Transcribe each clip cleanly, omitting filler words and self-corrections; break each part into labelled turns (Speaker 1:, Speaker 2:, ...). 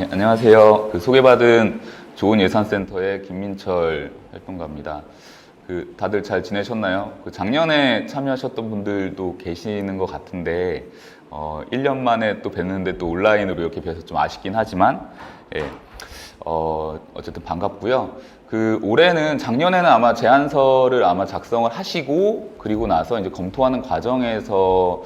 Speaker 1: 네, 안녕하세요. 소개받은 좋은예산센터의 김민철 활동가입니다. 다들 잘 지내셨나요? 작년에 참여하셨던 분들도 계시는 것 같은데 1년 만에 또 뵀는데 또 온라인으로 이렇게 뵈서 좀 아쉽긴 하지만 예, 어쨌든 반갑고요. 올해는 작년에는 아마 제안서를 아마 작성을 하시고 그리고 나서 이제 검토하는 과정에서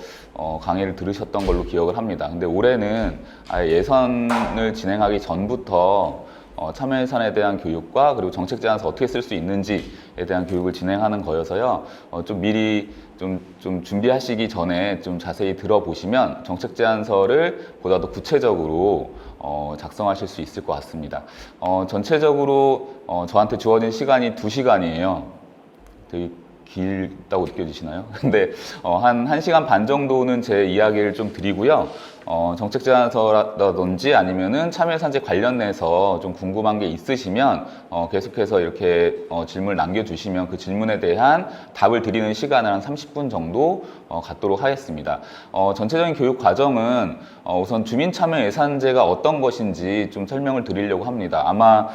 Speaker 1: 강의를 들으셨던 걸로 기억을 합니다. 근데 올해는 아예 예산을 진행하기 전부터 참여 예산에 대한 교육과 그리고 정책 제안서 어떻게 쓸 수 있는지에 대한 교육을 진행하는 거여서요. 좀 미리 좀 준비하시기 전에 좀 자세히 들어보시면 정책 제안서를 보다 더 구체적으로 작성하실 수 있을 것 같습니다. 전체적으로 저한테 주어진 시간이 2시간이에요. 되게 길다고 느껴지시나요? 근데 한 1시간 반 정도는 제 이야기를 좀 드리고요. 정책 제안서라든지 아니면은 참여예산제 관련해서 좀 궁금한 게 있으시면 계속해서 이렇게 질문을 남겨주시면 그 질문에 대한 답을 드리는 시간을 한 30분 정도 갖도록 하겠습니다. 전체적인 교육 과정은 우선 주민참여예산제가 어떤 것인지 좀 설명을 드리려고 합니다. 아마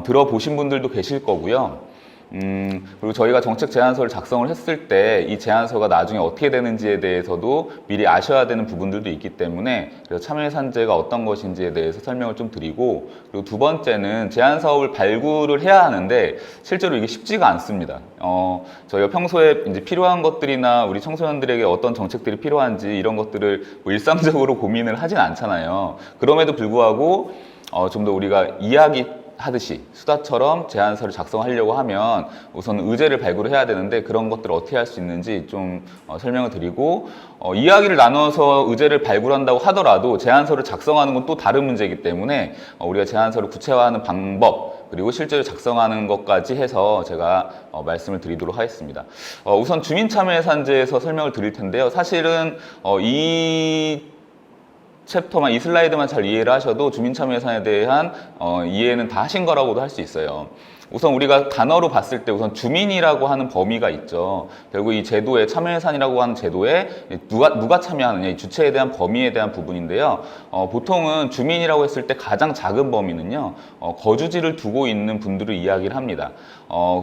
Speaker 1: 들어보신 분들도 계실 거고요. 그리고 저희가 정책 제안서를 작성을 했을 때 이 제안서가 나중에 어떻게 되는지에 대해서도 미리 아셔야 되는 부분들도 있기 때문에 그래서 참여예산제가 어떤 것인지에 대해서 설명을 좀 드리고, 그리고 두 번째는 제안서를 발굴을 해야 하는데 실제로 이게 쉽지가 않습니다. 저희가 평소에 이제 필요한 것들이나 우리 청소년들에게 어떤 정책들이 필요한지 이런 것들을 뭐 일상적으로 고민을 하진 않잖아요. 그럼에도 불구하고 좀 더 우리가 하듯이 수다처럼 제안서를 작성하려고 하면 우선 의제를 발굴을 해야 되는데 그런 것들을 어떻게 할 수 있는지 좀 설명을 드리고, 이야기를 나눠서 의제를 발굴한다고 하더라도 제안서를 작성하는 건 또 다른 문제이기 때문에 우리가 제안서를 구체화하는 방법 그리고 실제로 작성하는 것까지 해서 제가 말씀을 드리도록 하겠습니다. 우선 주민참여예산제에서 설명을 드릴 텐데요. 사실은 이 챕터만, 이 슬라이드만 잘 이해를 하셔도 주민참여예산에 대한 이해는 다 하신 거라고도 할 수 있어요. 우선 우리가 단어로 봤을 때 우선 주민이라고 하는 범위가 있죠. 결국 이 제도에, 참여예산이라고 하는 제도에 누가 참여하느냐, 이 주체에 대한 범위에 대한 부분인데요. 보통은 주민이라고 했을 때 가장 작은 범위는요, 거주지를 두고 있는 분들을 이야기를 합니다.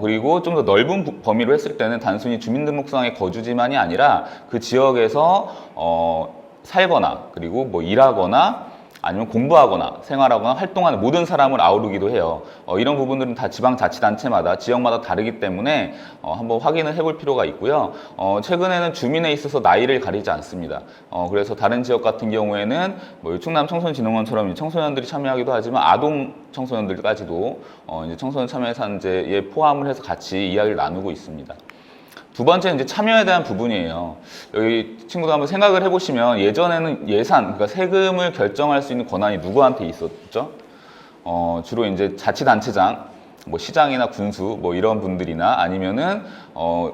Speaker 1: 그리고 좀 더 넓은 범위로 했을 때는 단순히 주민등록상의 거주지만이 아니라 그 지역에서 살거나 그리고 뭐 일하거나 아니면 공부하거나 생활하거나 활동하는 모든 사람을 아우르기도 해요. 이런 부분들은 다 지방자치단체마다 지역마다 다르기 때문에 한번 확인을 해볼 필요가 있고요. 최근에는 주민에 있어서 나이를 가리지 않습니다. 그래서 다른 지역 같은 경우에는 뭐 충남 청소년진흥원처럼 청소년들이 참여하기도 하지만 아동 청소년들까지도 이제 청소년 참여예산제에 포함을 해서 같이 이야기를 나누고 있습니다. 두 번째는 이제 참여에 대한 부분이에요. 여기 친구들 한번 생각을 해보시면 예전에는 예산, 그러니까 세금을 결정할 수 있는 권한이 누구한테 있었죠? 주로 이제 자치단체장, 뭐 시장이나 군수, 뭐 이런 분들이나 아니면은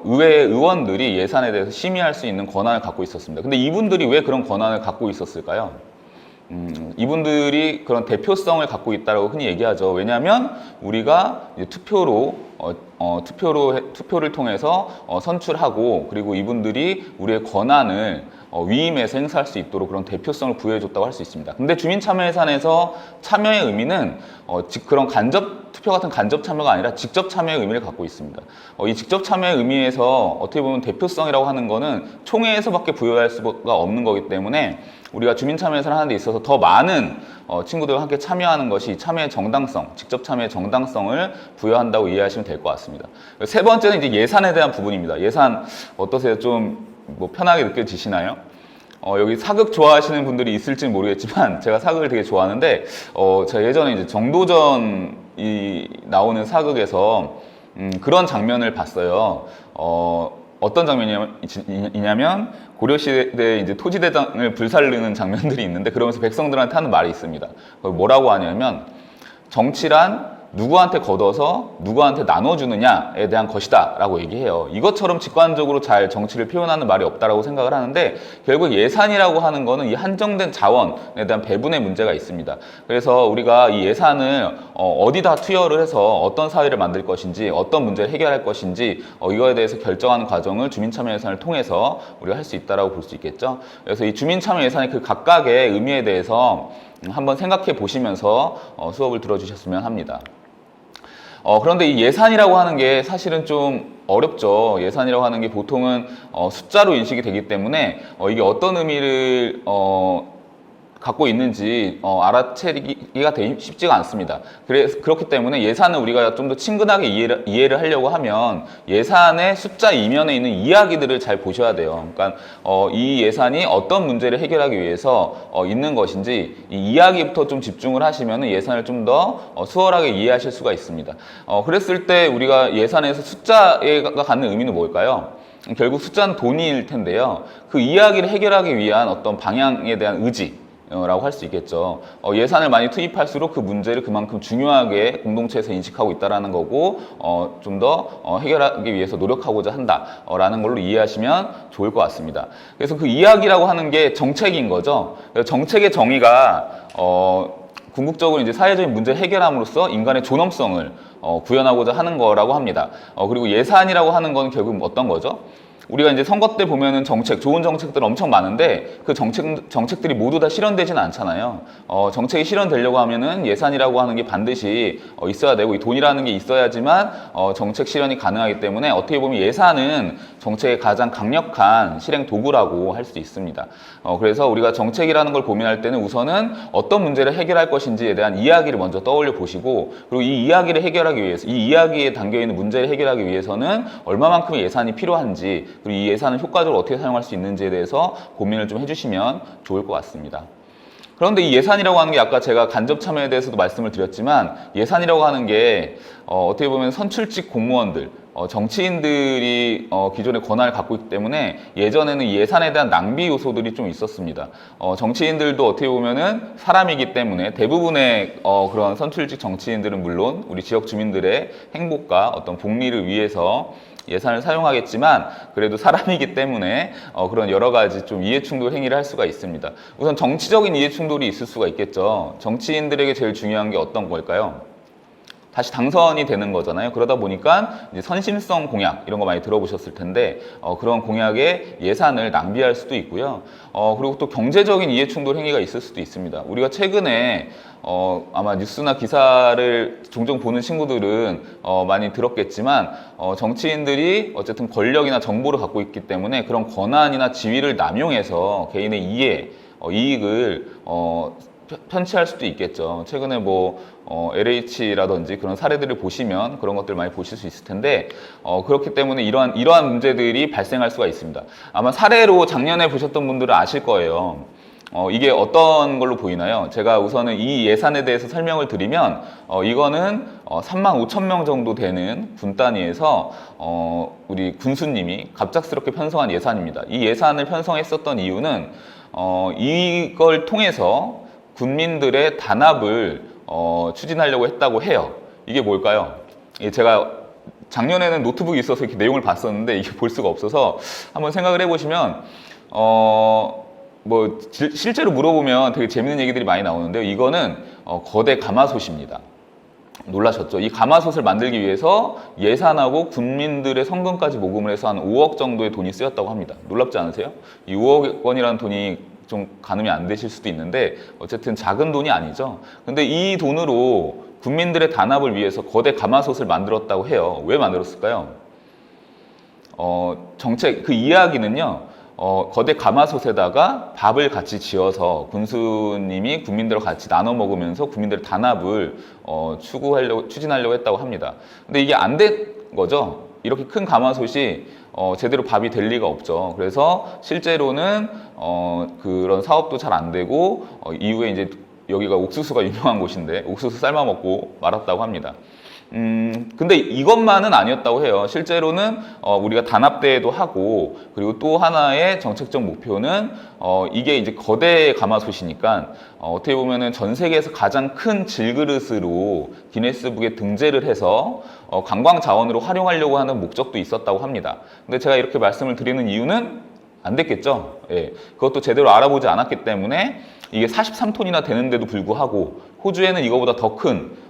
Speaker 1: 의회 의원들이 예산에 대해서 심의할 수 있는 권한을 갖고 있었습니다. 근데 이분들이 왜 그런 권한을 갖고 있었을까요? 이분들이 그런 대표성을 갖고 있다고 흔히 얘기하죠. 왜냐하면 우리가 이제 투표를 통해서 선출하고, 그리고 이분들이 우리의 권한을 위임해서 행사할 수 있도록 그런 대표성을 부여해줬다고 할 수 있습니다. 근데 주민참여예산에서 참여의 의미는 그런 투표 같은 간접 참여가 아니라 직접 참여의 의미를 갖고 있습니다. 이 직접 참여의 의미에서 어떻게 보면 대표성이라고 하는 거는 총회에서밖에 부여할 수가 없는 거기 때문에 우리가 주민참여예산을 하는 데 있어서 더 많은 친구들과 함께 참여하는 것이 참여의 정당성, 직접 참여의 정당성을 부여한다고 이해하시면 될 것 같습니다. 세 번째는 이제 예산에 대한 부분입니다. 예산 어떠세요? 좀 뭐 편하게 느껴지시나요? 여기 사극 좋아하시는 분들이 있을지는 모르겠지만 제가 사극을 되게 좋아하는데 제가 예전에 이제 정도전이 나오는 사극에서 그런 장면을 봤어요. 어떤 장면이냐면 고려시대에 이제 토지대장을 불살르는 장면들이 있는데 그러면서 백성들한테 하는 말이 있습니다. 뭐라고 하냐면 정치란 누구한테 걷어서 누구한테 나눠주느냐에 대한 것이다 라고 얘기해요. 이것처럼 직관적으로 잘 정치를 표현하는 말이 없다라고 생각을 하는데 결국 예산이라고 하는 거는 이 한정된 자원에 대한 배분의 문제가 있습니다. 그래서 우리가 이 예산을 어디다 투여를 해서 어떤 사회를 만들 것인지 어떤 문제를 해결할 것인지 이거에 대해서 결정하는 과정을 주민참여 예산을 통해서 우리가 할 수 있다라고 볼 수 있겠죠. 그래서 이 주민참여 예산의 그 각각의 의미에 대해서 한번 생각해 보시면서 수업을 들어주셨으면 합니다. 그런데 이 예산이라고 하는 게 사실은 좀 어렵죠. 예산이라고 하는 게 보통은 숫자로 인식이 되기 때문에 이게 어떤 의미를 갖고 있는지 알아채기가 되기 쉽지가 않습니다. 그렇기 때문에 예산을 우리가 좀 더 친근하게 이해를 하려고 하면 예산의 숫자 이면에 있는 이야기들을 잘 보셔야 돼요. 그러니까 이 예산이 어떤 문제를 해결하기 위해서 있는 것인지 이 이야기부터 좀 집중을 하시면 예산을 좀 더 수월하게 이해하실 수가 있습니다. 그랬을 때 우리가 예산에서 숫자가 갖는 의미는 뭘까요? 결국 숫자는 돈일 텐데요. 그 이야기를 해결하기 위한 어떤 방향에 대한 의지 라고 할 수 있겠죠. 예산을 많이 투입할수록 그 문제를 그만큼 중요하게 공동체에서 인식하고 있다는 거고 좀 더 해결하기 위해서 노력하고자 한다라는 걸로 이해하시면 좋을 것 같습니다. 그래서 그 이야기라고 하는 게 정책인 거죠. 정책의 정의가 궁극적으로 이제 사회적인 문제 해결함으로써 인간의 존엄성을 구현하고자 하는 거라고 합니다. 그리고 예산이라고 하는 건 결국 어떤 거죠? 우리가 이제 선거 때 보면은 좋은 정책들 엄청 많은데 그 정책들이 모두 다 실현되지는 않잖아요. 정책이 실현되려고 하면은 예산이라고 하는 게 반드시 있어야 되고 이 돈이라는 게 있어야지만 정책 실현이 가능하기 때문에 어떻게 보면 예산은 정책의 가장 강력한 실행 도구라고 할 수 있습니다. 그래서 우리가 정책이라는 걸 고민할 때는 우선은 어떤 문제를 해결할 것인지에 대한 이야기를 먼저 떠올려 보시고 그리고 이 이야기를 해결하기 위해서 이 이야기에 담겨 있는 문제를 해결하기 위해서는 얼마만큼의 예산이 필요한지 그리고 이 예산을 효과적으로 어떻게 사용할 수 있는지에 대해서 고민을 좀 해주시면 좋을 것 같습니다. 그런데 이 예산이라고 하는 게 아까 제가 간접 참여에 대해서도 말씀을 드렸지만 예산이라고 하는 게 어떻게 보면 선출직 공무원들 정치인들이 기존의 권한을 갖고 있기 때문에 예전에는 예산에 대한 낭비 요소들이 좀 있었습니다. 정치인들도 어떻게 보면은 사람이기 때문에 대부분의 그런 선출직 정치인들은 물론 우리 지역 주민들의 행복과 어떤 복리를 위해서 예산을 사용하겠지만 그래도 사람이기 때문에 그런 여러 가지 좀 이해충돌 행위를 할 수가 있습니다. 우선 정치적인 이해충돌이 있을 수가 있겠죠. 정치인들에게 제일 중요한 게 어떤 걸까요? 다시 당선이 되는 거잖아요. 그러다 보니까 이제 선심성 공약 이런 거 많이 들어보셨을 텐데 그런 공약에 예산을 낭비할 수도 있고요. 그리고 또 경제적인 이해충돌 행위가 있을 수도 있습니다. 우리가 최근에 아마 뉴스나 기사를 종종 보는 친구들은 많이 들었겠지만 정치인들이 어쨌든 권력이나 정보를 갖고 있기 때문에 그런 권한이나 지위를 남용해서 개인의 이익을 편취할 수도 있겠죠. 최근에 LH라든지 그런 사례들을 보시면 그런 것들을 많이 보실 수 있을 텐데 그렇기 때문에 이러한 문제들이 발생할 수가 있습니다. 아마 사례로 작년에 보셨던 분들은 아실 거예요. 이게 어떤 걸로 보이나요? 제가 우선은 이 예산에 대해서 설명을 드리면 이거는 35,000명 정도 되는 군 단위에서 우리 군수님이 갑작스럽게 편성한 예산입니다. 이 예산을 편성했었던 이유는 이걸 통해서 군민들의 단합을 추진하려고 했다고 해요. 이게 뭘까요? 제가 작년에는 노트북이 있어서 이렇게 내용을 봤었는데 이게 볼 수가 없어서 한번 생각을 해보시면 실제로 물어보면 되게 재밌는 얘기들이 많이 나오는데요. 이거는 거대 가마솥입니다. 놀라셨죠? 이 가마솥을 만들기 위해서 예산하고 군민들의 성금까지 모금을 해서 한 5억 정도의 돈이 쓰였다고 합니다. 놀랍지 않으세요? 이 5억 원이라는 돈이 좀 가늠이 안 되실 수도 있는데 어쨌든 작은 돈이 아니죠. 근데 이 돈으로 국민들의 단합을 위해서 거대 가마솥을 만들었다고 해요. 왜 만들었을까요? 그 이야기는요. 거대 가마솥에다가 밥을 같이 지어서 군수님이 국민들과 같이 나눠 먹으면서 국민들의 단합을 추진하려고 했다고 합니다. 근데 이게 안 된 거죠. 이렇게 큰 가마솥이 제대로 밥이 될 리가 없죠. 그래서 실제로는 그런 사업도 잘 안 되고 이후에 이제 여기가 옥수수가 유명한 곳인데 옥수수 삶아 먹고 말았다고 합니다. 근데 이것만은 아니었다고 해요. 실제로는 우리가 단합대회도 하고 그리고 또 하나의 정책적 목표는 이게 이제 거대 가마솥이니까 어떻게 보면은 전 세계에서 가장 큰 질그릇으로 기네스북에 등재를 해서 관광 자원으로 활용하려고 하는 목적도 있었다고 합니다. 근데 제가 이렇게 말씀을 드리는 이유는 안 됐겠죠. 예, 그것도 제대로 알아보지 않았기 때문에 이게 43톤이나 되는데도 불구하고 호주에는 이거보다 더 큰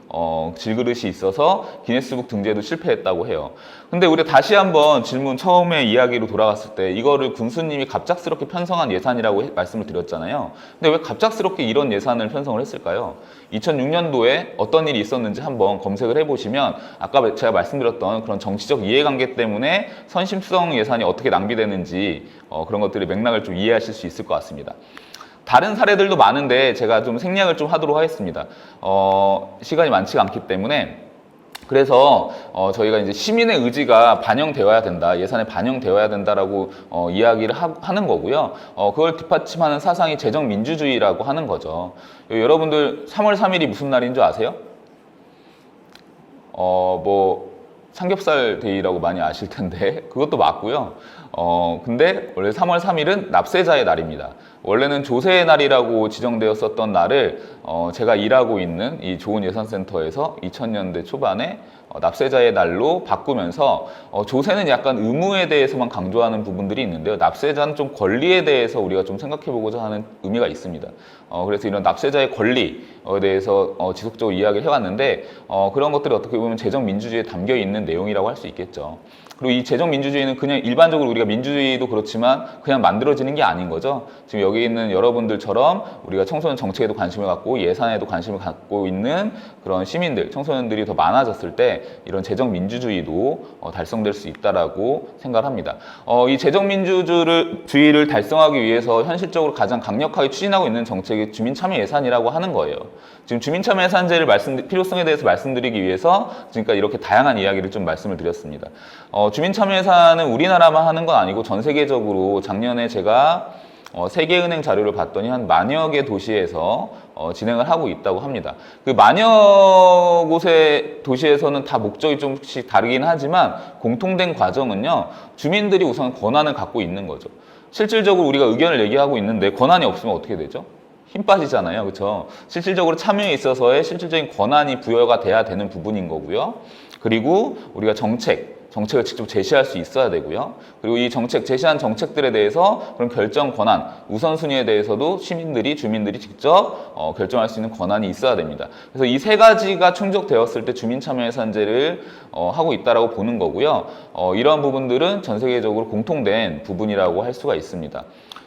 Speaker 1: 질그릇이 있어서 기네스북 등재도 실패했다고 해요. 근데 우리가 다시 한번 질문 처음에 이야기로 돌아갔을 때 이거를 군수님이 갑작스럽게 편성한 예산이라고 말씀을 드렸잖아요. 근데 왜 갑작스럽게 이런 예산을 편성을 했을까요? 2006년도에 어떤 일이 있었는지 한번 검색을 해보시면 아까 제가 말씀드렸던 그런 정치적 이해관계 때문에 선심성 예산이 어떻게 낭비되는지 그런 것들의 맥락을 좀 이해하실 수 있을 것 같습니다. 다른 사례들도 많은데 제가 좀 생략을 좀 하도록 하겠습니다. 시간이 많지가 않기 때문에. 그래서 저희가 이제 시민의 의지가 반영되어야 된다, 예산에 반영되어야 된다라고 이야기를 하는 거고요. 그걸 뒷받침하는 사상이 재정민주주의라고 하는 거죠. 여러분들 3월 3일이 무슨 날인 줄 아세요? 뭐 삼겹살 데이라고 많이 아실 텐데 그것도 맞고요. 근데 원래 3월 3일은 납세자의 날입니다. 원래는 조세의 날이라고 지정되었었던 날을 제가 일하고 있는 이 좋은예산센터에서 2000년대 초반에 납세자의 날로 바꾸면서 조세는 약간 의무에 대해서만 강조하는 부분들이 있는데요. 납세자는 좀 권리에 대해서 우리가 좀 생각해보고자 하는 의미가 있습니다. 그래서 이런 납세자의 권리에 대해서 지속적으로 이야기를 해왔는데 그런 것들이 어떻게 보면 재정민주주의에 담겨 있는 내용이라고 할 수 있겠죠. 그리고 이 재정민주주의는 그냥 일반적으로 우리가 민주주의도 그렇지만 그냥 만들어지는 게 아닌 거죠. 지금 여기 있는 여러분들처럼 우리가 청소년 정책에도 관심을 갖고 예산에도 관심을 갖고 있는 그런 시민들, 청소년들이 더 많아졌을 때 이런 재정민주주의도 달성될 수 있다라고 생각을 합니다. 이 재정민주주의를 달성하기 위해서 현실적으로 가장 강력하게 추진하고 있는 정책이 주민참여 예산이라고 하는 거예요. 지금 주민참여 예산제를 필요성에 대해서 말씀드리기 위해서 지금까지 이렇게 다양한 이야기를 좀 말씀을 드렸습니다. 주민참여 예산은 우리나라만 하는 건 아니고 전 세계적으로 작년에 제가 세계은행 자료를 봤더니 한 만여 개 도시에서 진행을 하고 있다고 합니다. 그 만여 곳의 도시에서는 다 목적이 좀씩 다르긴 하지만 공통된 과정은요, 주민들이 우선 권한을 갖고 있는 거죠. 실질적으로 우리가 의견을 얘기하고 있는데 권한이 없으면 어떻게 되죠? 힘 빠지잖아요. 그렇죠? 실질적으로 참여에 있어서의 실질적인 권한이 부여가 돼야 되는 부분인 거고요. 그리고 우리가 정책을 직접 제시할 수 있어야 되고요. 그리고 이 제시한 정책들에 대해서 그런 결정 권한, 우선순위에 대해서도 주민들이 직접 결정할 수 있는 권한이 있어야 됩니다. 그래서 이 세 가지가 충족되었을 때 주민참여예산제를 하고 있다라고 보는 거고요. 이러한 부분들은 전 세계적으로 공통된 부분이라고 할 수가 있습니다.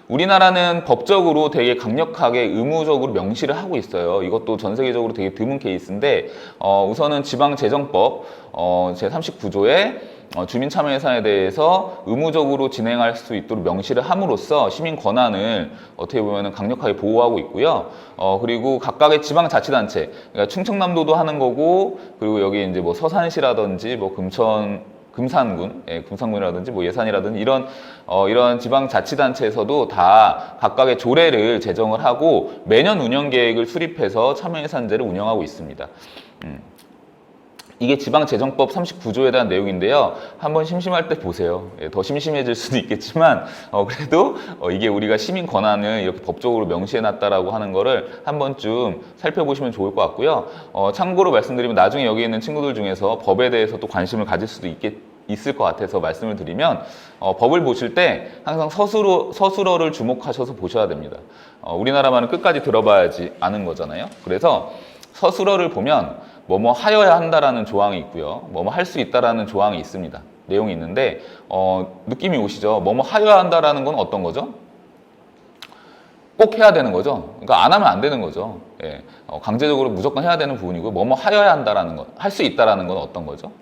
Speaker 1: 우리나라는 법적으로 되게 강력하게 의무적으로 명시를 하고 있어요. 이것도 전 세계적으로 되게 드문 케이스인데 우선은 지방재정법 제39조에 주민참여 예산에 대해서 의무적으로 진행할 수 있도록 명시를 함으로써 시민 권한을 어떻게 보면 강력하게 보호하고 있고요. 그리고 각각의 지방자치단체, 그러니까 충청남도도 하는 거고, 그리고 여기 이제 뭐 서산시라든지 뭐 금산군이라든지 뭐 예산이라든지 이런 지방자치단체에서도 다 각각의 조례를 제정을 하고 매년 운영 계획을 수립해서 참여예산제를 운영하고 있습니다. 이게 지방재정법 39조에 대한 내용인데요. 한번 심심할 때 보세요. 더 심심해질 수도 있겠지만 그래도 이게 우리가 시민 권한을 이렇게 법적으로 명시해놨다라고 하는 거를 한 번쯤 살펴보시면 좋을 것 같고요. 참고로 말씀드리면 나중에 여기 있는 친구들 중에서 법에 대해서 또 관심을 가질 수도 있을 것 같아서 말씀을 드리면 법을 보실 때 항상 서술어를 주목하셔서 보셔야 됩니다. 우리나라만은 끝까지 들어봐야지 아는 거잖아요. 그래서 서술어를 보면 뭐뭐 하여야 한다라는 조항이 있고요. 뭐뭐 할 수 있다라는 조항이 있습니다. 내용이 있는데 느낌이 오시죠? 뭐뭐 하여야 한다라는 건 어떤 거죠? 꼭 해야 되는 거죠. 그러니까 안 하면 안 되는 거죠. 예. 강제적으로 무조건 해야 되는 부분이고 뭐뭐 하여야 한다라는 건, 할 수 있다라는 건 어떤 거죠?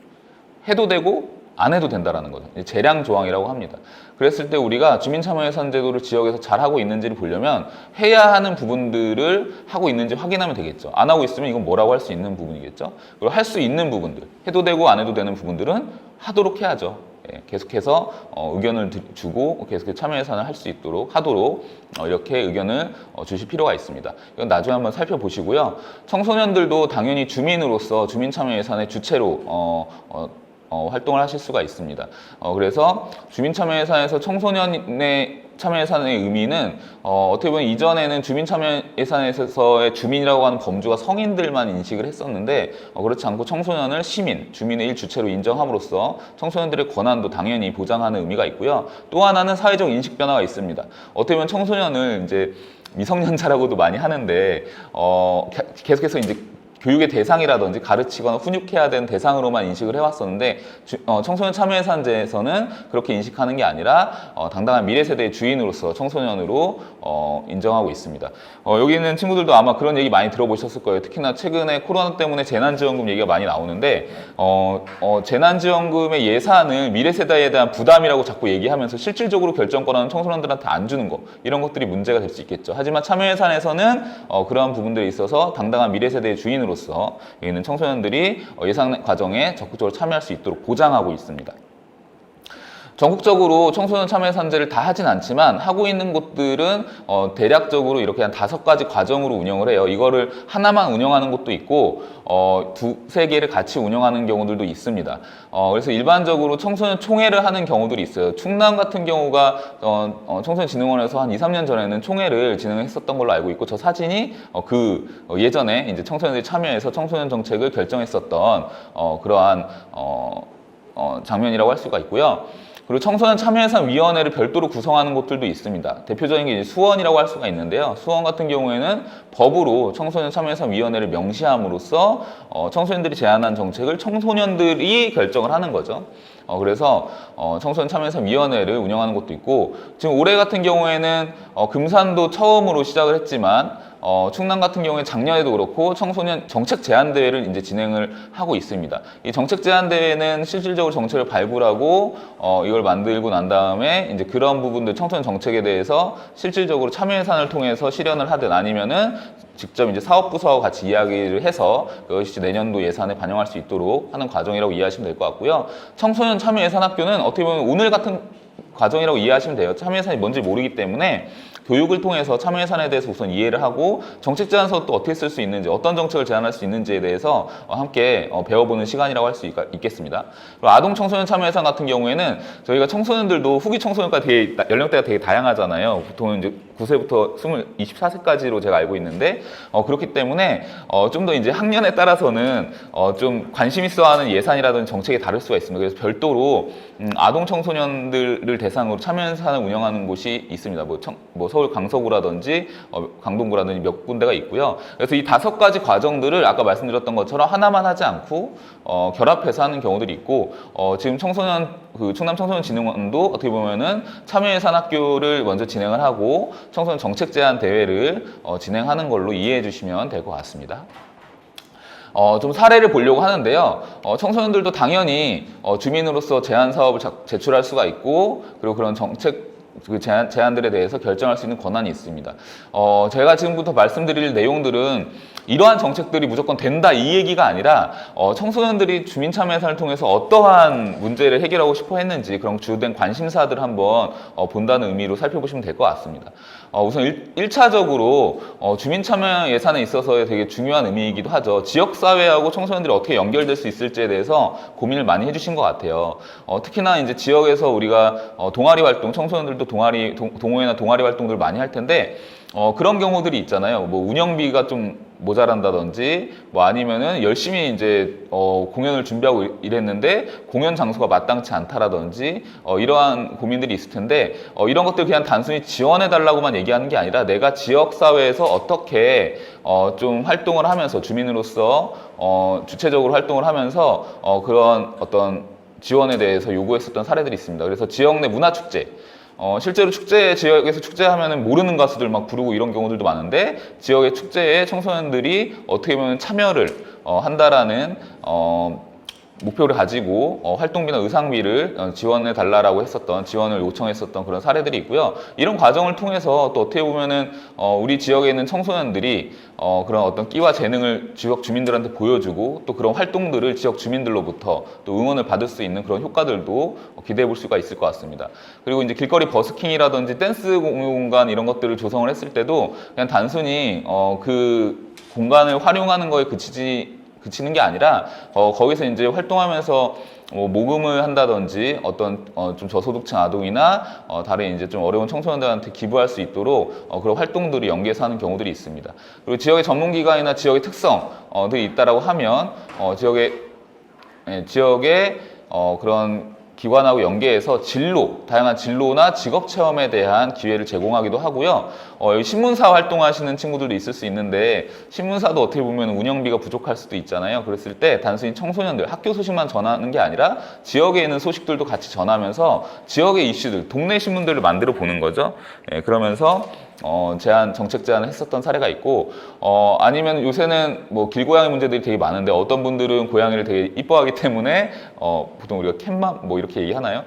Speaker 1: 해도 되고 안 해도 된다라는 거죠. 재량 조항이라고 합니다. 그랬을 때 우리가 주민참여예산 제도를 지역에서 잘 하고 있는지를 보려면 해야 하는 부분들을 하고 있는지 확인하면 되겠죠. 안 하고 있으면 이건 뭐라고 할 수 있는 부분이겠죠. 그리고 할 수 있는 부분들, 해도 되고 안 해도 되는 부분들은 하도록 해야죠. 예, 계속해서 의견을 주고 계속해서 참여예산을 할 수 있도록 하도록 이렇게 의견을 주실 필요가 있습니다. 이건 나중에 한번 살펴보시고요. 청소년들도 당연히 주민으로서 주민참여예산의 주체로 활동을 하실 수가 있습니다. 그래서 주민참여예산에서 청소년의 참여 예산의 의미는 어떻게 보면 이전에는 주민 참여 예산에서의 주민이라고 하는 범주가 성인들만 인식을 했었는데 그렇지 않고 청소년을 시민, 주민의 일주체로 인정함으로써 청소년들의 권한도 당연히 보장하는 의미가 있고요. 또 하나는 사회적 인식 변화가 있습니다. 어떻게 보면 청소년을 이제 미성년자라고도 많이 하는데 계속해서 이제 교육의 대상이라든지 가르치거나 훈육해야 되는 대상으로만 인식을 해왔었는데 청소년 참여예산제에서는 그렇게 인식하는 게 아니라 당당한 미래 세대의 주인으로서 청소년으로 인정하고 있습니다. 여기 있는 친구들도 아마 그런 얘기 많이 들어보셨을 거예요. 특히나 최근에 코로나 때문에 재난지원금 얘기가 많이 나오는데 재난지원금의 예산을 미래 세대에 대한 부담이라고 자꾸 얘기하면서 실질적으로 결정권은 청소년들한테 안 주는 거, 이런 것들이 문제가 될 수 있겠죠. 하지만 참여예산에서는 그러한 부분들에 있어서 당당한 미래 세대의 주인으로서 여기는 청소년들이 예산 과정에 적극적으로 참여할 수 있도록 보장하고 있습니다. 전국적으로 청소년 참여예산제를 다 하진 않지만 하고 있는 곳들은 대략적으로 이렇게 한 5가지 과정으로 운영을 해요. 이거를 하나만 운영하는 곳도 있고 두세 개를 같이 운영하는 경우들도 있습니다. 그래서 일반적으로 청소년 총회를 하는 경우들이 있어요. 충남 같은 경우가 청소년진흥원에서 한 2, 3년 전에는 총회를 진행했었던 걸로 알고 있고, 저 사진이 예전에 이제 청소년들이 참여해서 청소년 정책을 결정했었던 그러한 장면이라고 할 수가 있고요. 그리고 청소년 참여예산위원회를 별도로 구성하는 곳들도 있습니다. 대표적인 게 이제 수원이라고 할 수가 있는데요. 수원 같은 경우에는 법으로 청소년 참여예산위원회를 명시함으로써 청소년들이 제안한 정책을 청소년들이 결정을 하는 거죠. 그래서 청소년 참여예산위원회를 운영하는 곳도 있고, 지금 올해 같은 경우에는 금산도 처음으로 시작을 했지만 충남 같은 경우에 작년에도 그렇고 청소년 정책 제안 대회를 이제 진행을 하고 있습니다. 이 정책 제안 대회는 실질적으로 정책을 발굴하고 이걸 만들고 난 다음에 이제 그런 부분들, 청소년 정책에 대해서 실질적으로 참여 예산을 통해서 실현을 하든 아니면은 직접 이제 사업부서와 같이 이야기를 해서 그것이 내년도 예산에 반영할 수 있도록 하는 과정이라고 이해하시면 될 것 같고요. 청소년 참여 예산 학교는 어떻게 보면 오늘 같은 과정이라고 이해하시면 돼요. 참여 예산이 뭔지 모르기 때문에 교육을 통해서 참여 예산에 대해서 우선 이해를 하고 정책 제안서 또 어떻게 쓸 수 있는지, 어떤 정책을 제안할 수 있는지에 대해서 함께 배워보는 시간이라고 할 수 있겠습니다. 그리고 아동 청소년 참여 예산 같은 경우에는 저희가 청소년들도 후기 청소년까지 되게 연령대가 되게 다양하잖아요. 보통은 이제 9세부터 24세까지로 제가 알고 있는데 그렇기 때문에 좀 더 이제 학년에 따라서는 좀 관심 있어하는 예산이라든지 정책이 다를 수가 있습니다. 그래서 별도로 아동 청소년들을 대상으로 참여 예산을 운영하는 곳이 있습니다. 뭐 서울 강서구라든지 강동구라든지 몇 군데가 있고요. 그래서 이 5가지 과정들을 아까 말씀드렸던 것처럼 하나만 하지 않고 결합해서 하는 경우들이 있고, 지금 충남 청소년진흥원도 어떻게 보면은 참여예산 학교를 먼저 진행을 하고 청소년 정책 제안 대회를 진행하는 걸로 이해해 주시면 될 것 같습니다. 좀 사례를 보려고 하는데요. 청소년들도 당연히 주민으로서 제안 사업을 제출할 수가 있고, 그리고 그런 정책 제안들에 대해서 결정할 수 있는 권한이 있습니다. 제가 지금부터 말씀드릴 내용들은 이러한 정책들이 무조건 된다 이 얘기가 아니라 청소년들이 주민 참여 예산을 통해서 어떠한 문제를 해결하고 싶어 했는지 그런 주된 관심사들을 한번 본다는 의미로 살펴보시면 될 것 같습니다. 우선 1차적으로 주민 참여 예산에 있어서 되게 중요한 의미이기도 하죠. 지역사회하고 청소년들이 어떻게 연결될 수 있을지에 대해서 고민을 많이 해주신 것 같아요. 특히나 이제 지역에서 우리가 동아리 활동, 청소년들도 동호회나 동아리 활동들을 많이 할 텐데 그런 경우들이 있잖아요. 뭐 운영비가 좀 모자란다든지 뭐 아니면은 열심히 이제 공연을 준비하고 이랬는데 공연 장소가 마땅치 않다라든지 이러한 고민들이 있을 텐데 이런 것들 그냥 단순히 지원해 달라고만 얘기하는 게 아니라 내가 지역 사회에서 어떻게 좀 활동을 하면서 주민으로서 주체적으로 활동을 하면서 그런 어떤 지원에 대해서 요구했었던 사례들이 있습니다. 그래서 지역 내 문화축제, 실제로 지역에서 축제하면은 모르는 가수들 막 부르고 이런 경우들도 많은데, 지역의 축제에 청소년들이 어떻게 보면 참여를 한다라는 목표를 가지고 활동비나 의상비를 지원해 달라고 지원을 요청했었던 그런 사례들이 있고요. 이런 과정을 통해서 또 어떻게 보면은 우리 지역에 있는 청소년들이 그런 어떤 끼와 재능을 지역 주민들한테 보여주고 또 그런 활동들을 지역 주민들로부터 또 응원을 받을 수 있는 그런 효과들도 기대해 볼 수가 있을 것 같습니다. 그리고 이제 길거리 버스킹이라든지 댄스 공유 공간 이런 것들을 조성을 했을 때도 그냥 단순히 그 공간을 활용하는 거에 그치는 게 아니라 거기서 이제 활동하면서 모금을 한다든지 어떤 좀 저소득층 아동이나 다른 이제 좀 어려운 청소년들한테 기부할 수 있도록 그런 활동들을 연계해서 하는 경우들이 있습니다. 그리고 지역의 전문기관이나 지역의 특성들이 있다라고 하면 지역의 그런 기관하고 연계해서 다양한 진로나 직업 체험에 대한 기회를 제공하기도 하고요. 여기 신문사 활동하시는 친구들도 있을 수 있는데 신문사도 어떻게 보면 운영비가 부족할 수도 있잖아요. 그랬을 때 단순히 청소년들, 학교 소식만 전하는 게 아니라 지역에 있는 소식들도 같이 전하면서 지역의 이슈들, 동네 신문들을 만들어 보는 거죠. 그러면서 정책 제안을 했었던 사례가 있고, 아니면 요새는 뭐 길고양이 문제들이 되게 많은데 어떤 분들은 고양이를 되게 이뻐하기 때문에 보통 우리가 캣맘 뭐 이렇게 얘기하나요?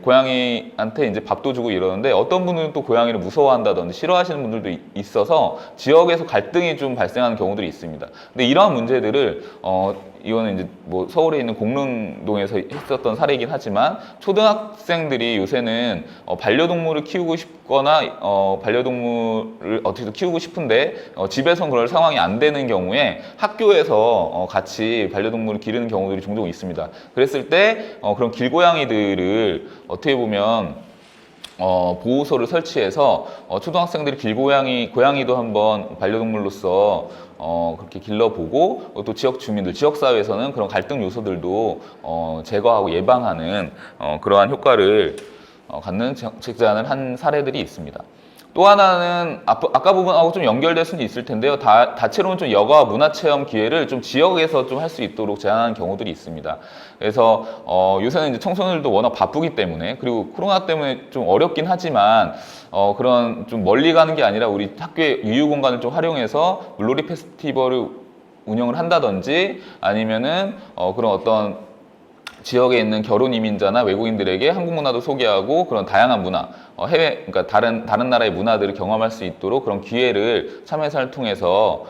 Speaker 1: 고양이한테 이제 밥도 주고 이러는데 어떤 분들은 또 고양이를 무서워한다든지 싫어하시는 분들도 있어서 지역에서 갈등이 좀 발생하는 경우들이 있습니다. 근데 이러한 문제들을 이거는 이제 뭐 서울에 있는 공릉동에서 했었던 사례이긴 하지만 초등학생들이 요새는 반려동물을 키우고 싶거나 반려동물을 어떻게든 키우고 싶은데 집에선 그럴 상황이 안 되는 경우에 학교에서 같이 반려동물을 기르는 경우들이 종종 있습니다. 그랬을 때 그런 길고양이들을 어떻게 보면 보호소를 설치해서 초등학생들이 고양이도 한번 반려동물로서 그렇게 길러보고 또 지역 주민들, 지역사회에서는 그런 갈등 요소들도 제거하고 예방하는 그러한 효과를 갖는 정책 제안을 한 사례들이 있습니다. 또 하나는 아까 부분하고 좀 연결될 수는 있을 텐데요. 다채로운 좀 여가 문화체험 기회를 좀 지역에서 좀 할 수 있도록 제안하는 경우들이 있습니다. 그래서 요새는 이제 청소년들도 워낙 바쁘기 때문에 그리고 코로나 때문에 좀 어렵긴 하지만 그런 좀 멀리 가는 게 아니라 우리 학교의 유휴 공간을 좀 활용해서 물놀이 페스티벌을 운영을 한다든지 아니면은 그런 어떤 지역에 있는 결혼 이민자나 외국인들에게 한국 문화도 소개하고 그런 다양한 문화, 그러니까 다른 나라의 문화들을 경험할 수 있도록 그런 기회를 참여사를 통해서